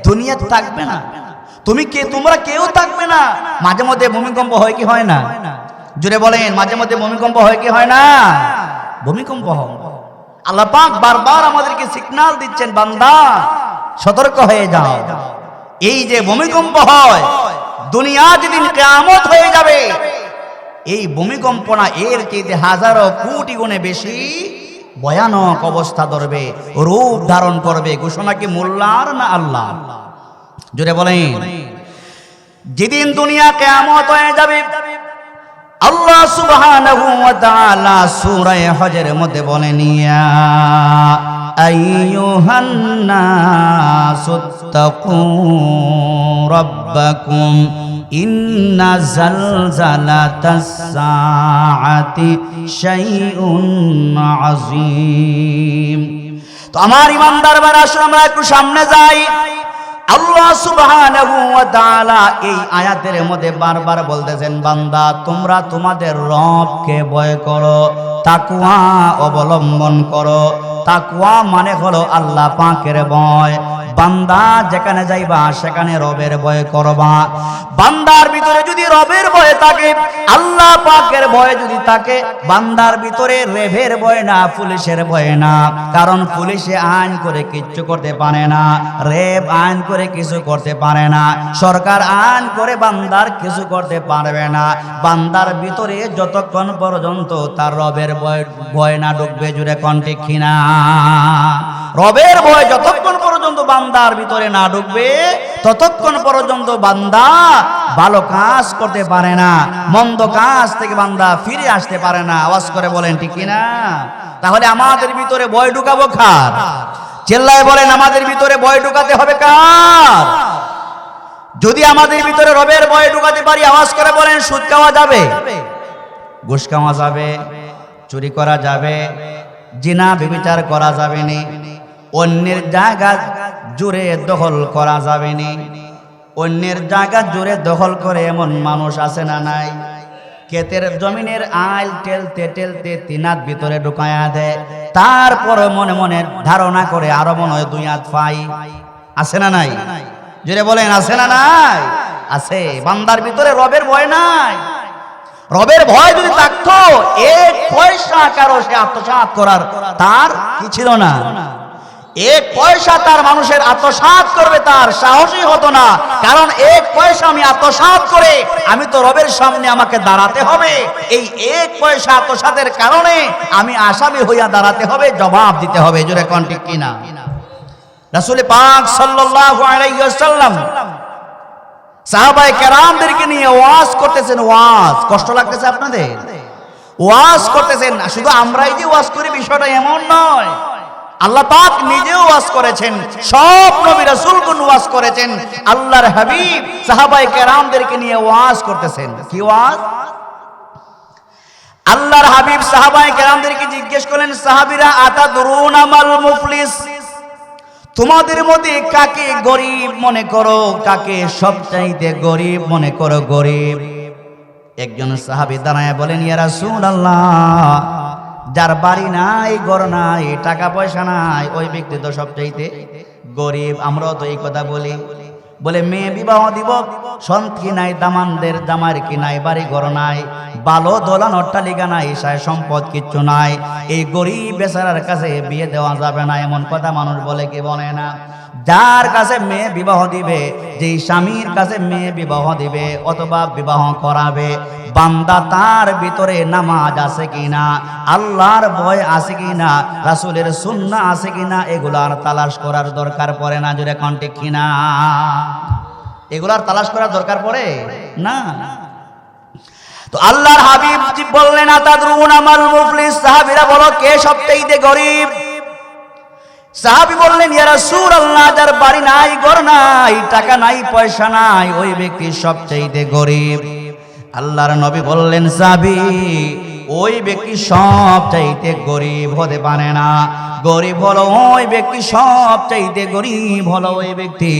দুনিয়া থাকবে না, তোমরা কেউ থাকবে না। মাঝে মধ্যে ভূমিকম্প হয় কি হয় না? জুড়ে বলেন, মাঝে মধ্যে ভূমিকম্প হয় কি হয় না? ভূমিকম্প হয়। আল্লাহ পাক বারবার আমাদেরকে সিগন্যাল দিচ্ছেন, বান্দা সতর্ক হয়ে যাও। এই যে ভূমিকম্প হয়, দুনিয়া যেদিন কিয়ামত হয়ে যাবে, এই ভূমিকম্প না এর চেয়ে হাজারো কোটি গুণে বেশি ভয়ানক অবস্থা ধরবে, রূপ ধারণ করবে। ঘোষণা কি মোল্লার না আল্লাহ? জুড়ে বলেন, যেদিন দুনিয়া কিয়ামত হয়ে যাবে, আল্লাহ সুবহানাহু ওয়া তাআলা সূরা হজের মধ্যে বলেন, ইয়া আইয়ুহান নাসুত্তাকু রাব্বাকুম ইন্না জালজালাতাস সাআতি শাইউন আযীম। তো আমার ইমানদার ভাইরা, আসুন আমরা একটু সামনে যাই। আল্লাহ সুবহানাহু ওয়া তাআলা এই আয়াতের মধ্যে বারবার বলতেছেন, বান্দা তোমরা তোমাদের রবকে ভয় করো, তাকওয়া অবলম্বন করো। তাকওয়া মানে হলো আল্লাহ পাকের ভয়। বান্দা যেখানে যাইবা সেখানে রবের ভয় করবা। বান্দার ভিতরে যদি রবের ভয় থাকে, আল্লাহ পাকের ভয় যদি থাকে, বান্দার ভিতরে রেভের ভয় না, পুলিশের ভয় না। কারণ পুলিশে আইন করে কিচ্ছু করতে পারে না, রেব আইন করে কিছু করতে পারে না, সরকার আইন করে বান্দার কিছু করতে পারবে না। বান্দার ভিতরে যতক্ষণ পর্যন্ত তার রবের ভয় না ঢুকবে, জুড়ে কোন ঠিক কিনা? রবের ভয় যতক্ষণ পর্যন্ত বান্দার ভিতরে না ঢুকবে, ততক্ষণ পর্যন্ত বান্দা ভালো কাজ করতে পারে না, মন্দ কাজ থেকে বান্দা ফিরে আসতে পারে না। আওয়াজ করে বলেন ঠিক কিনা? তাহলে আমাদের ভিতরে ভয় ঢুকাবো কার? চিল্লায় বলেন, আমাদের ভিতরে ভয় ঢুকাতে হবে কার? যদি আমাদের ভিতরে রবের ভয় ঢুকাতে পারি, আওয়াজ করে বলেন, সুদ খাওয়া যাবে, ঘুষ খাওয়া যাবে, চুরি করা যাবে, জিনা ব্যভিচার করা যাবে না, অন্যের জায়গা জুড়ে দখল করা যাবে না। অন্যের জায়গা জুড়ে দখল করে এমন মানুষ আছে না নাই? ক্ষেতের জমিনের আইল টেলতে টেলতে তিনাত ভিতরে ঢুকায়া দেয়, তারপর মনে মনে ধারণা করে আরো মনে হয় 2 হাত পাই। আছে না নাই? জুড়ে বলেন, আছে না নাই? আছে। বান্দার ভিতরে রবের ভয় নাই। রবের ভয় যদি থাকতো, 1 পয়সা কারো সে আত্মসাৎ করার তার কি ছিল না। 1 পয়সা তার মানুষের আত্মসাৎ করবে তার সাহসই হতো না। কারণ 1 পয়সা আমি আত্মসাৎ করে আমি তো রবের সামনে আমাকে দাঁড়াতে হবে। এই 1 পয়সা আত্মসাতের কারণে আমি আসামি হইয়া দাঁড়াতে হবে, জবাব দিতে হবে। জোরে কোন ঠিক কিনা? রাসূল পাক সাল্লাল্লাহু আলাইহি ওয়াসাল্লাম সাহাবায়ে কেরামদেরকে নিয়ে ওয়াজ করতেছেন। ওয়াজ কষ্ট লাগতেছে আপনাদের? ওয়াজ করতেছেন। শুধু আমরাই যে ওয়াজ করি বিষয়টা এমন নয়। আল্লাহ পাক নিজেও ওয়াজ করেছেন, সব নবী রাসূলগণ ওয়াজ করেছেন, আল্লাহর হাবিব সাহাবায়ে কেরামদেরকে নিয়ে ওয়াজ করতেছেন। কি ওয়াজ? আল্লাহর হাবিব সাহাবায়ে কেরামদেরকে জিজ্ঞেস করলেন, সাহাবীরা আতাদরুনা মাল মুফলিস, তোমাদের মধ্যে কাকে গরিব মনে করো, কাকে সবচাইতে গরিব মনে করো? গরিব। একজন সাহাবী দাঁড়ায় বলেন, ইয়া রাসূলুল্লাহ, যার বাড়ি নাই, ঘর নাই, টাকা পয়সা নাই, ওই ব্যক্তি তো সবচাইতে গরিব। আমরাও তো এই কথা বলি। বলে মেয়ে বিবাহ দিব, সন্তান নাই, দামানদের জামার কি নাই, বাড়ি ঘর নাই, ভালো দোলান অট্টালিকা নাই, সায় সম্পদ কিচ্ছু নাই, এই গরিব বেচারার কাছে বিয়ে দেওয়া যাবে না, এমন কথা মানুষ বলে কি বলে না? যার কাছে মেয়ে বিবাহ দিবে, যেই স্বামীর কাছে মেয়ে বিবাহ দিবে অথবা বিবাহ করাবে, বান্দা তার ভিতরে নামাজ আছে কিনা, আল্লাহর ভয় আছে কিনা, রাসূলের সুন্নাহ আছে কিনা, এগুলার তালাশ করার দরকার পড়ে না। জোরে কোন ঠিক কিনা? এগুলার তালাশ করার দরকার পড়ে না। তো আল্লাহর হাবিব বললেন, আতাদরুনা মাল মুফলিস, সাহাবীরা বলো কে সবচাইতে গরিব? সাহাবী বললেন, ইয়া রাসূলুল্লাহ, যার বাড়ি নাই, ঘর নাই, টাকা নাই, পয়সা নাই, ওই ব্যক্তি সবচাইতে গরিব। আল্লাহর নবী বললেন, সাহাবী, ওই ব্যক্তি সবচাইতে গরিব হতে পারে না। গরিব হলো ওই ব্যক্তি, সবচাইতে গরিব হলো ওই ব্যক্তি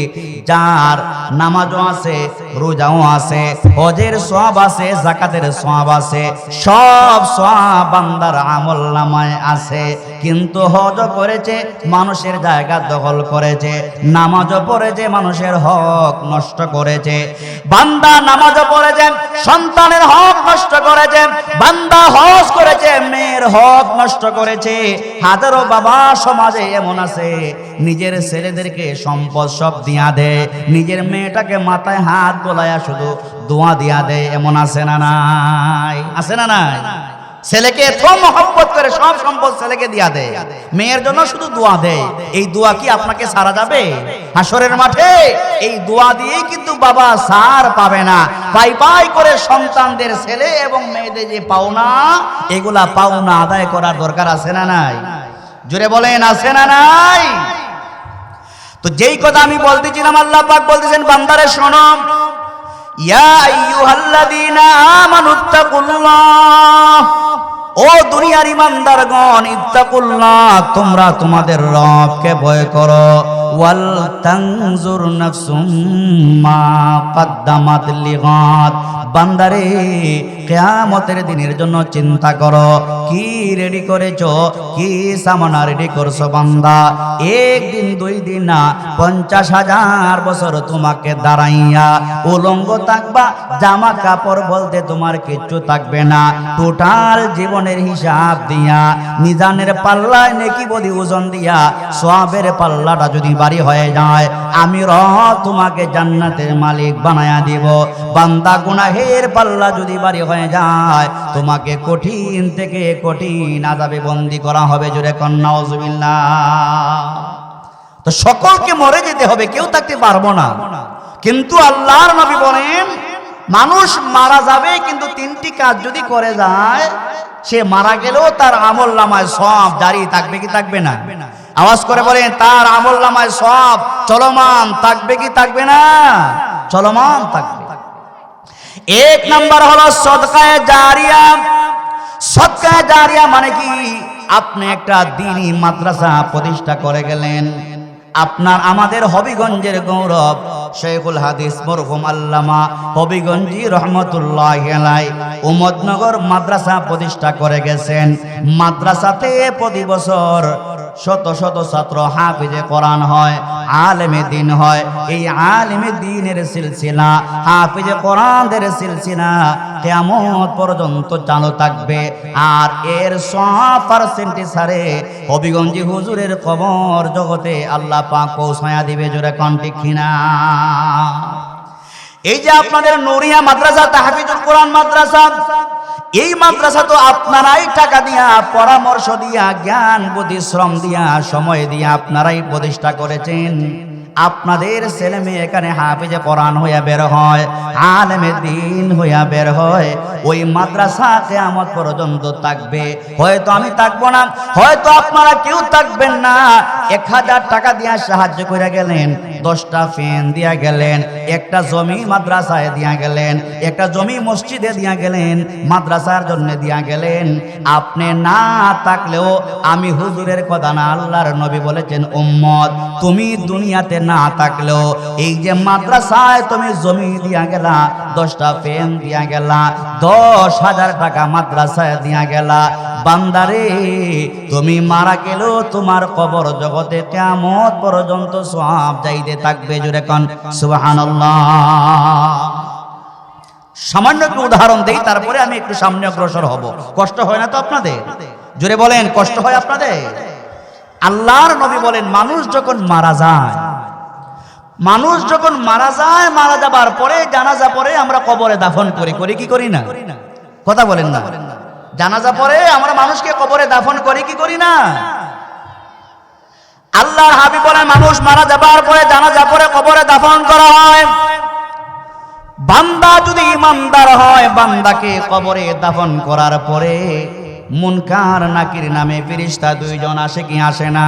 যার নামাজও আছে, রোজাও আছে, হজের সওয়াব আছে, যাকাতের সওয়াব আছে, সব সওয়াব বান্দার আমলনামায় আছে, কিন্তু হজও করেছে, মানুষের জায়গা দখল করেছে, নামাজও পড়েছে, মানুষের হক নষ্ট করেছে। বান্দা নামাজও পড়েছে, সন্তানের হক নষ্ট করেছে, বান্দা হজ করেছে, মেয়ের হক নষ্ট করেছে। হাজারো বাবা সমাজে এমন আছে, নিজের ছেলেদেরকে সম্পদ সব দিয়া দেয়, নিজের মেয়েটাকে মাথায় হাত বোলায়া শুধু দোয়া দিয়া দেয়, এমন আছে না নাই? আছে না নাই? ছেলেকে এত মহব্বত করে সব সম্পদ ছেলেকে দিয়া দেয়, মেয়ের জন্য শুধু দোয়া দেয়। এই দোয়া কি আপনাকে সারা যাবে হাসরের মাঠে? এই দোয়া দিয়েই কিন্তু বাবা সার পাবে না। পাই পাই করে সন্তানদের, ছেলে এবং মেয়েদের যে পাওনা, এগুলা পাওনা আদায় করার দরকার আছে না নাই? জোরে বলেন, আছে না নাই? তো যেই কথা আমি বলতেছিলাম, আল্লাহ পাক বলতেছেন, বান্দারে শোনো, ইয়া আইয়ুহাল্লাযীনা আমানুত্তাকুল্লাহ, ও দুনিয়ার ইমানদারগণ, ইত্তাকুল্লাহ, তোমরা তোমাদের রবকে ভয় করো, ওয়াল তানজুর নাফসুম মা কদ্দামাত লিগাদ, বান্দারে কিয়ামতের দিনের জন্য চিন্তা করো, কি রেডি করেছো, কি সামানা রেডি করছো বান্দা। একদিন দুই দিন না, 50,000 বছর তোমাকে দাঁড়াইয়া উলঙ্গ থাকবা, জামা কাপড় বলতে তোমার কিচ্ছু থাকবে না। টোটাল জীবনের হিসাব দিয়া, মিজানের পাল্লায় নেকি বদি ওজন দিয়া, সওয়াবের পাল্লাটা যদি ভারী হয়ে যায়, আমি রব তোমাকে জান্নাতের মালিক বানায়া দিব। বান্দা গুনাহের পাল্লা যদি ভারী হয়ে যায়, তোমাকে কঠিন থেকে কঠিন আযাবে বন্দী করা হবে। জোরে কোন নাউজুবিল্লাহ। তো সকলকে মরে যেতে হবে, কেউ থাকতে পারবো না। কিন্তু আল্লাহর নবী বলেন, মানুষ মারা যাবে, কিন্তু 3টি কাজ যদি করে যায়, সে মারা গেলেও তার আমলনামায় সওয়াব জারি থাকবে কি থাকবে না? আওয়াজ করে বলেন, তার আমলনামায় সওয়াব চলমান থাকবে কি থাকবে না? চলমান থাকবে। 1 নাম্বার হলো সদকায়ে জারিয়া। সদকায়ে জারিয়া মানে কি? আপনি একটা দ্বীনি মাদ্রাসা প্রতিষ্ঠা করে গেলেন। আপনার আমাদের হবিগঞ্জের গৌরব শেখুল হাদিস মরহুম আল্লামা হবিগঞ্জি রহমতুল্লাহি আলাইহি উম্মতনগর মাদ্রাসা প্রতিষ্ঠা করে গেছেন। মাদ্রাসাতে প্রতি বছর শত শত ছাত্র হাফিজে কোরআন হয়, আলেমে দ্বীন হয়। এই আলেমে দ্বীনের সিলসিলা, হাফিজে কোরআনদের সিলসিলা কিয়ামত পর্যন্ত চালু থাকবে। আর এর 100% হারে হবিগঞ্জি হুজুরের কবর জগতে আল্লাহ পাক পৌঁছায়া দিবে। জোরে কোন ঠিক কিনা? এই যে আপনাদের নুরিয়া মাদ্রাসা, তাহফিজুল কোরআন মাদ্রাসা, এই মাদ্রাসা তো আপনারাই টাকা দিয়া, পরামর্শ দিয়া, জ্ঞান বুদ্ধি শ্রম দিয়া, সময় দিয়া আপনারাই প্রতিষ্ঠা করেছেন। আপনাদের ছেলে মেয়ে এখানে হাফেজে কোরআন হইয়া বের হয়, আলেমে দ্বীন হইয়া বের হয়, ওই মাদ্রাসা কিয়ামত পর্যন্ত থাকবে। হয়তো আমি থাকবো না, হয়তো আপনারা কেউ থাকবেন না। 1000 টাকা দিয়া সাহায্য করে গেলেন, 10টা ফ্যান দিয়া গেলেন, একটা জমি মাদ্রাসায় দিয়া গেলেন, একটা জমি মসজিদে দিয়া গেলেন, মাদ্রাসার জন্য দিয়া গেলেন। আপনি না থাকলেও আমি হুজুরের কথা না, আল্লাহর নবী বলেছেন উম্মত তুমি দুনিয়াতে না থাকলেও এই যে মাদ্রাসায় তুমি জমি দিয়া গেলা, 10টা ফ্যান দিয়া গেলা, 10,000 টাকা মাদ্রাসায় দিয়া গেলা, বান্দারে তুমি মারা গেলেও তোমার কবর জগতে কিয়ামত পর্যন্ত সওয়াব যাইতে থাকবে। জোরে কোন সুবহানাল্লাহ। সামান্য একটু উদাহরণ দেই, তারপরে আমি একটু সামনে অগ্রসর হব। কষ্ট হয় না তো আপনাদের? জোরে বলেন, কষ্ট হয় আপনাদের? আল্লাহর নবী বলেন মানুষ যখন মারা যায়, মানুষ যখন মারা যায়, মারা যাবার পরে জানাজা পরে আমরা কবরে দাফন করি, করি কি করি না? কথা বলেন না। জানাজা পরে আমরা মানুষকে কবরে দাফন করি কি করি না? আল্লাহর হাবিব বলেন মানুষ মারা যাবার পরে জানাজা পরে কবরে দাফন করা হয়। বান্দা যদি ইমানদার হয়, বান্দাকে কবরে দাফন করার পরে মুনকার নাকির নামে ফেরেশতা 2 জন আসে কি আসে না?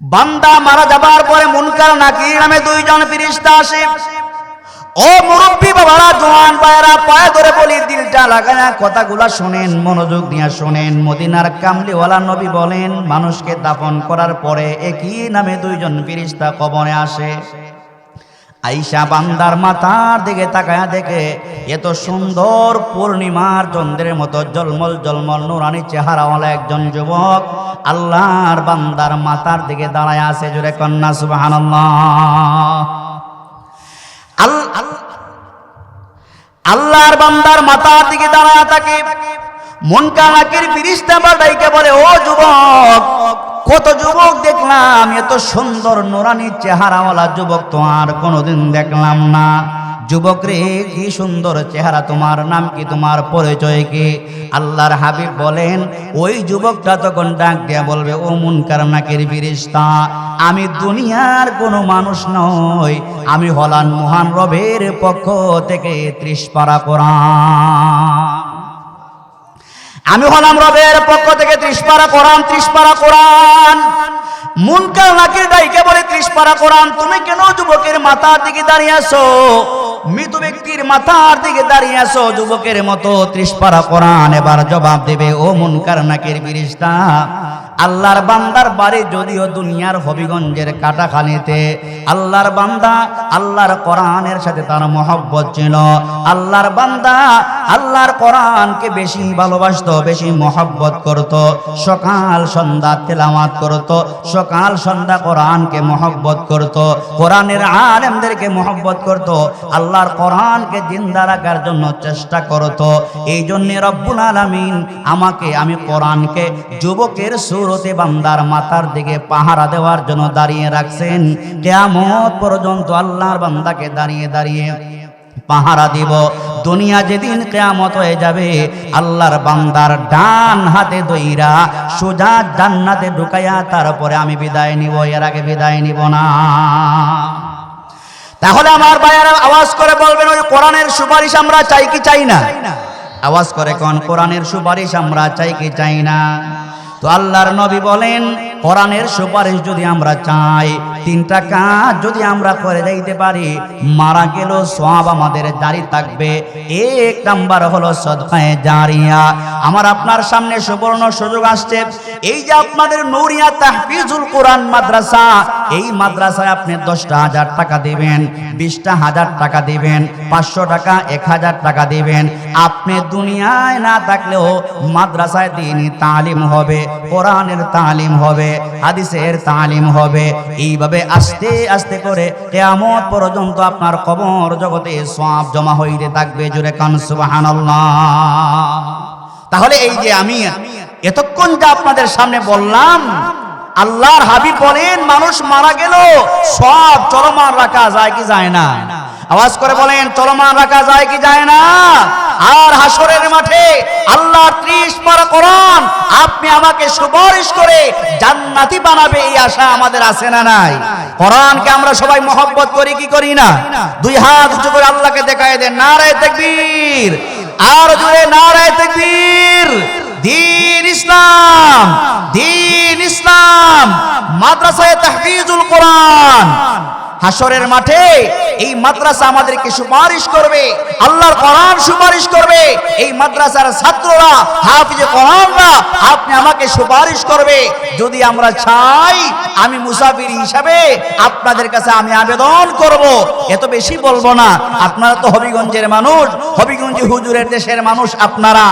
বান্দা মারা যাবার পরে মুনকার নাকির নামে 2 জন ফেরেশতা আসে। ও মুরব্বী বাবারা, জওয়ান ভাইরা, পায়ে ধরে বলি দিলটা লাগায়া কথাগুলা শুনেন, মনোযোগ দিয়ে শুনেন। মদিনার কামলিওয়ালা নবী বলেন মানুষকে দাফন করার পরে একই নামে 2 জন ফেরেশতা কবরে আসে। আইসা বান্দার মাথার দিকে তাকায়া দেখে এত সুন্দর পূর্ণিমার চন্দ্রের মতো জলমল জলমল নুরানি চেহারাওয়ালা একজন যুবক আল্লাহর বান্দার মাথার দিকে দাঁড়ায় আছে। জোরে কন্যা সুবহানাল্লাহ। আল্লাহর বান্দার মাথার দিকে দাঁড়ায় থাকে। মুনকার নাকির ফেরেশতা ডাইকে বলে ও যুবক, কত যুবক দেখলাম, এত সুন্দর নুরানি চেহারাওয়ালা যুবক তো আর কোনোদিন দেখলাম না। যুবক রে, কি সুন্দর চেহারা, তোমার নাম কি, তোমার পরিচয় কি? আল্লাহর হাবিব বলেন ওই যুবকটা তখন ডাক দিয়া বলবে ও মুনকার নাকির ফেরেশতা, আমি দুনিয়ার কোনো মানুষ নই, আমি হলাম মহান রবের পক্ষ থেকে 30 পারা কোরআন। আমি হলাম রবের পক্ষ থেকে 30 পারা কোরআন, 30 পারা কোরআন। মুনকার নাকির ডাইকে বলে 30 পারা কোরআন, তুমি কেন যুবকের মাথার দিকে দাঁড়িয়ে আছো? মৃত ব্যক্তির মাথার দিকে দাঁড়িয়ে আছো যুবকের মতো। 30 পারা কোরআন এবার জবাব দেবে ও মুনকার নাকির ফেরেশতা, আল্লাহর বান্দার বাড়ি যদিও দুনিয়ার হবিগঞ্জের কাটাখালীতে, আল্লাহর বান্দা আল্লাহর কোরআনের সাথে তার মহব্বত ছিল। আল্লাহর বান্দা আল্লাহর কোরআনকে বেশি ভালোবাসতো, বেশি মহব্বত করত, সকাল সন্ধ্যা তেলাওয়াত করত, সকাল সন্ধ্যা কোরআনকে মহব্বত করত, কোরআনের আলেমদেরকে মহব্বত করত, আল্লাহর কোরআনকে জিন্দা রাখার জন্য চেষ্টা করত। এই জন্য রব্বুল আলামিন আমাকে, আমি কোরআনকে যুবকের সুরতে বান্দার মাথার দিকে পাহারা দেওয়ার জন্য দাঁড়িয়ে রাখছেন। কিয়ামত পর্যন্ত আল্লাহর বান্দাকে দাঁড়িয়ে দাঁড়িয়ে পাহারা দিব। দুনিয়া যেদিন কিয়ামত হয়ে যাবে, আল্লাহর বান্দার ডান হাতে ধইরা সোজা জান্নাতে ঢুকাইয়া তারপরে আমি বিদায় নিব, এর আগে বিদায় নিব না। তাহলে আমার ভাইয়েরা আওয়াজ করে বলবেন ওই কোরআনের সুপারিশ আমরা চাই কি চাই না? আওয়াজ করে কোন কোরআনের সুপারিশ আমরা চাই কি চাই না? তো আল্লাহর নবী বলেন কোরআনের সুপারিশ যদি আমরা চাই, 3টা কাজ যদি আমরা করে যাইতে পারি, মারা গেল সওয়াব আমাদের জারি থাকবে। 1 নাম্বার হলো সদকায়ে জারিয়া। আমার আপনার সামনে সুবর্ণ সুযোগ আসছে, এই যে আপনাদের নূরিয়া তাহফিজুল কোরআন মাদ্রাসা, এই মাদ্রাসায় আপনি 10,000 টাকা দিবেন, 20,000 টাকা দিবেন, 500 টাকা, 1000 টাকা দিবেন। আপনি দুনিয়ায় না থাকলেও মাদ্রাসায় দ্বীনি তালিম হবে, কোরআনের তালিম হবে, হাদিসের তালিম হবে। এইভাবে আস্তে আস্তে করে কিয়ামত পর্যন্ত আপনার কবর জগতে সওয়াব জমা হইতে থাকবে। জোরে কান সুবহানাল্লাহ। তাহলে এই যে আমি এতক্ষণ যা আপনাদের সামনে বললাম, আল্লাহর হাবিব বলেন মানুষ মারা গেল সব চলমান রাখা যায় কি যায় না? আওয়াজ করে বলেন চলমান রাখা যায় কি যায় না? আর হাসরের মাঠে আল্লাহর 30 করা কোরআন আপনি আমাকে সুপারিশ করে জান্নাতি বানাবে, এই আশা আমাদের আছে না নাই? কোরআনকে আমরা সবাই মহব্বত করি কি করি না? দুই হাত উঁচু করে আল্লাহকে দেখায় দেন, নারায়ে তাকবীর, আর জোরে নারায়ে তাকবীর। দ্বীন ইসলাম, দ্বীন ইসলাম, মাদ্রাসায়ে তাহফিজুল কোরআন। হাসরের মাঠে এই মাদ্রাসা আমাদেরকে সুপারিশ করবে, আল্লাহর কোরআন সুপারিশ করবে, এই মাদ্রাসার ছাত্ররা হাফিজে কোরআনরা আপনি আমাকে সুপারিশ করবে। যদি আমরা চাই, আমি মুসাফির হিসাবে আপনাদের কাছে আমি আবেদন করব। এত বেশি বলবো না, আপনারা তো হবিগঞ্জের মানুষ, হবিগঞ্জ হুজুরের দেশের মানুষ আপনারা।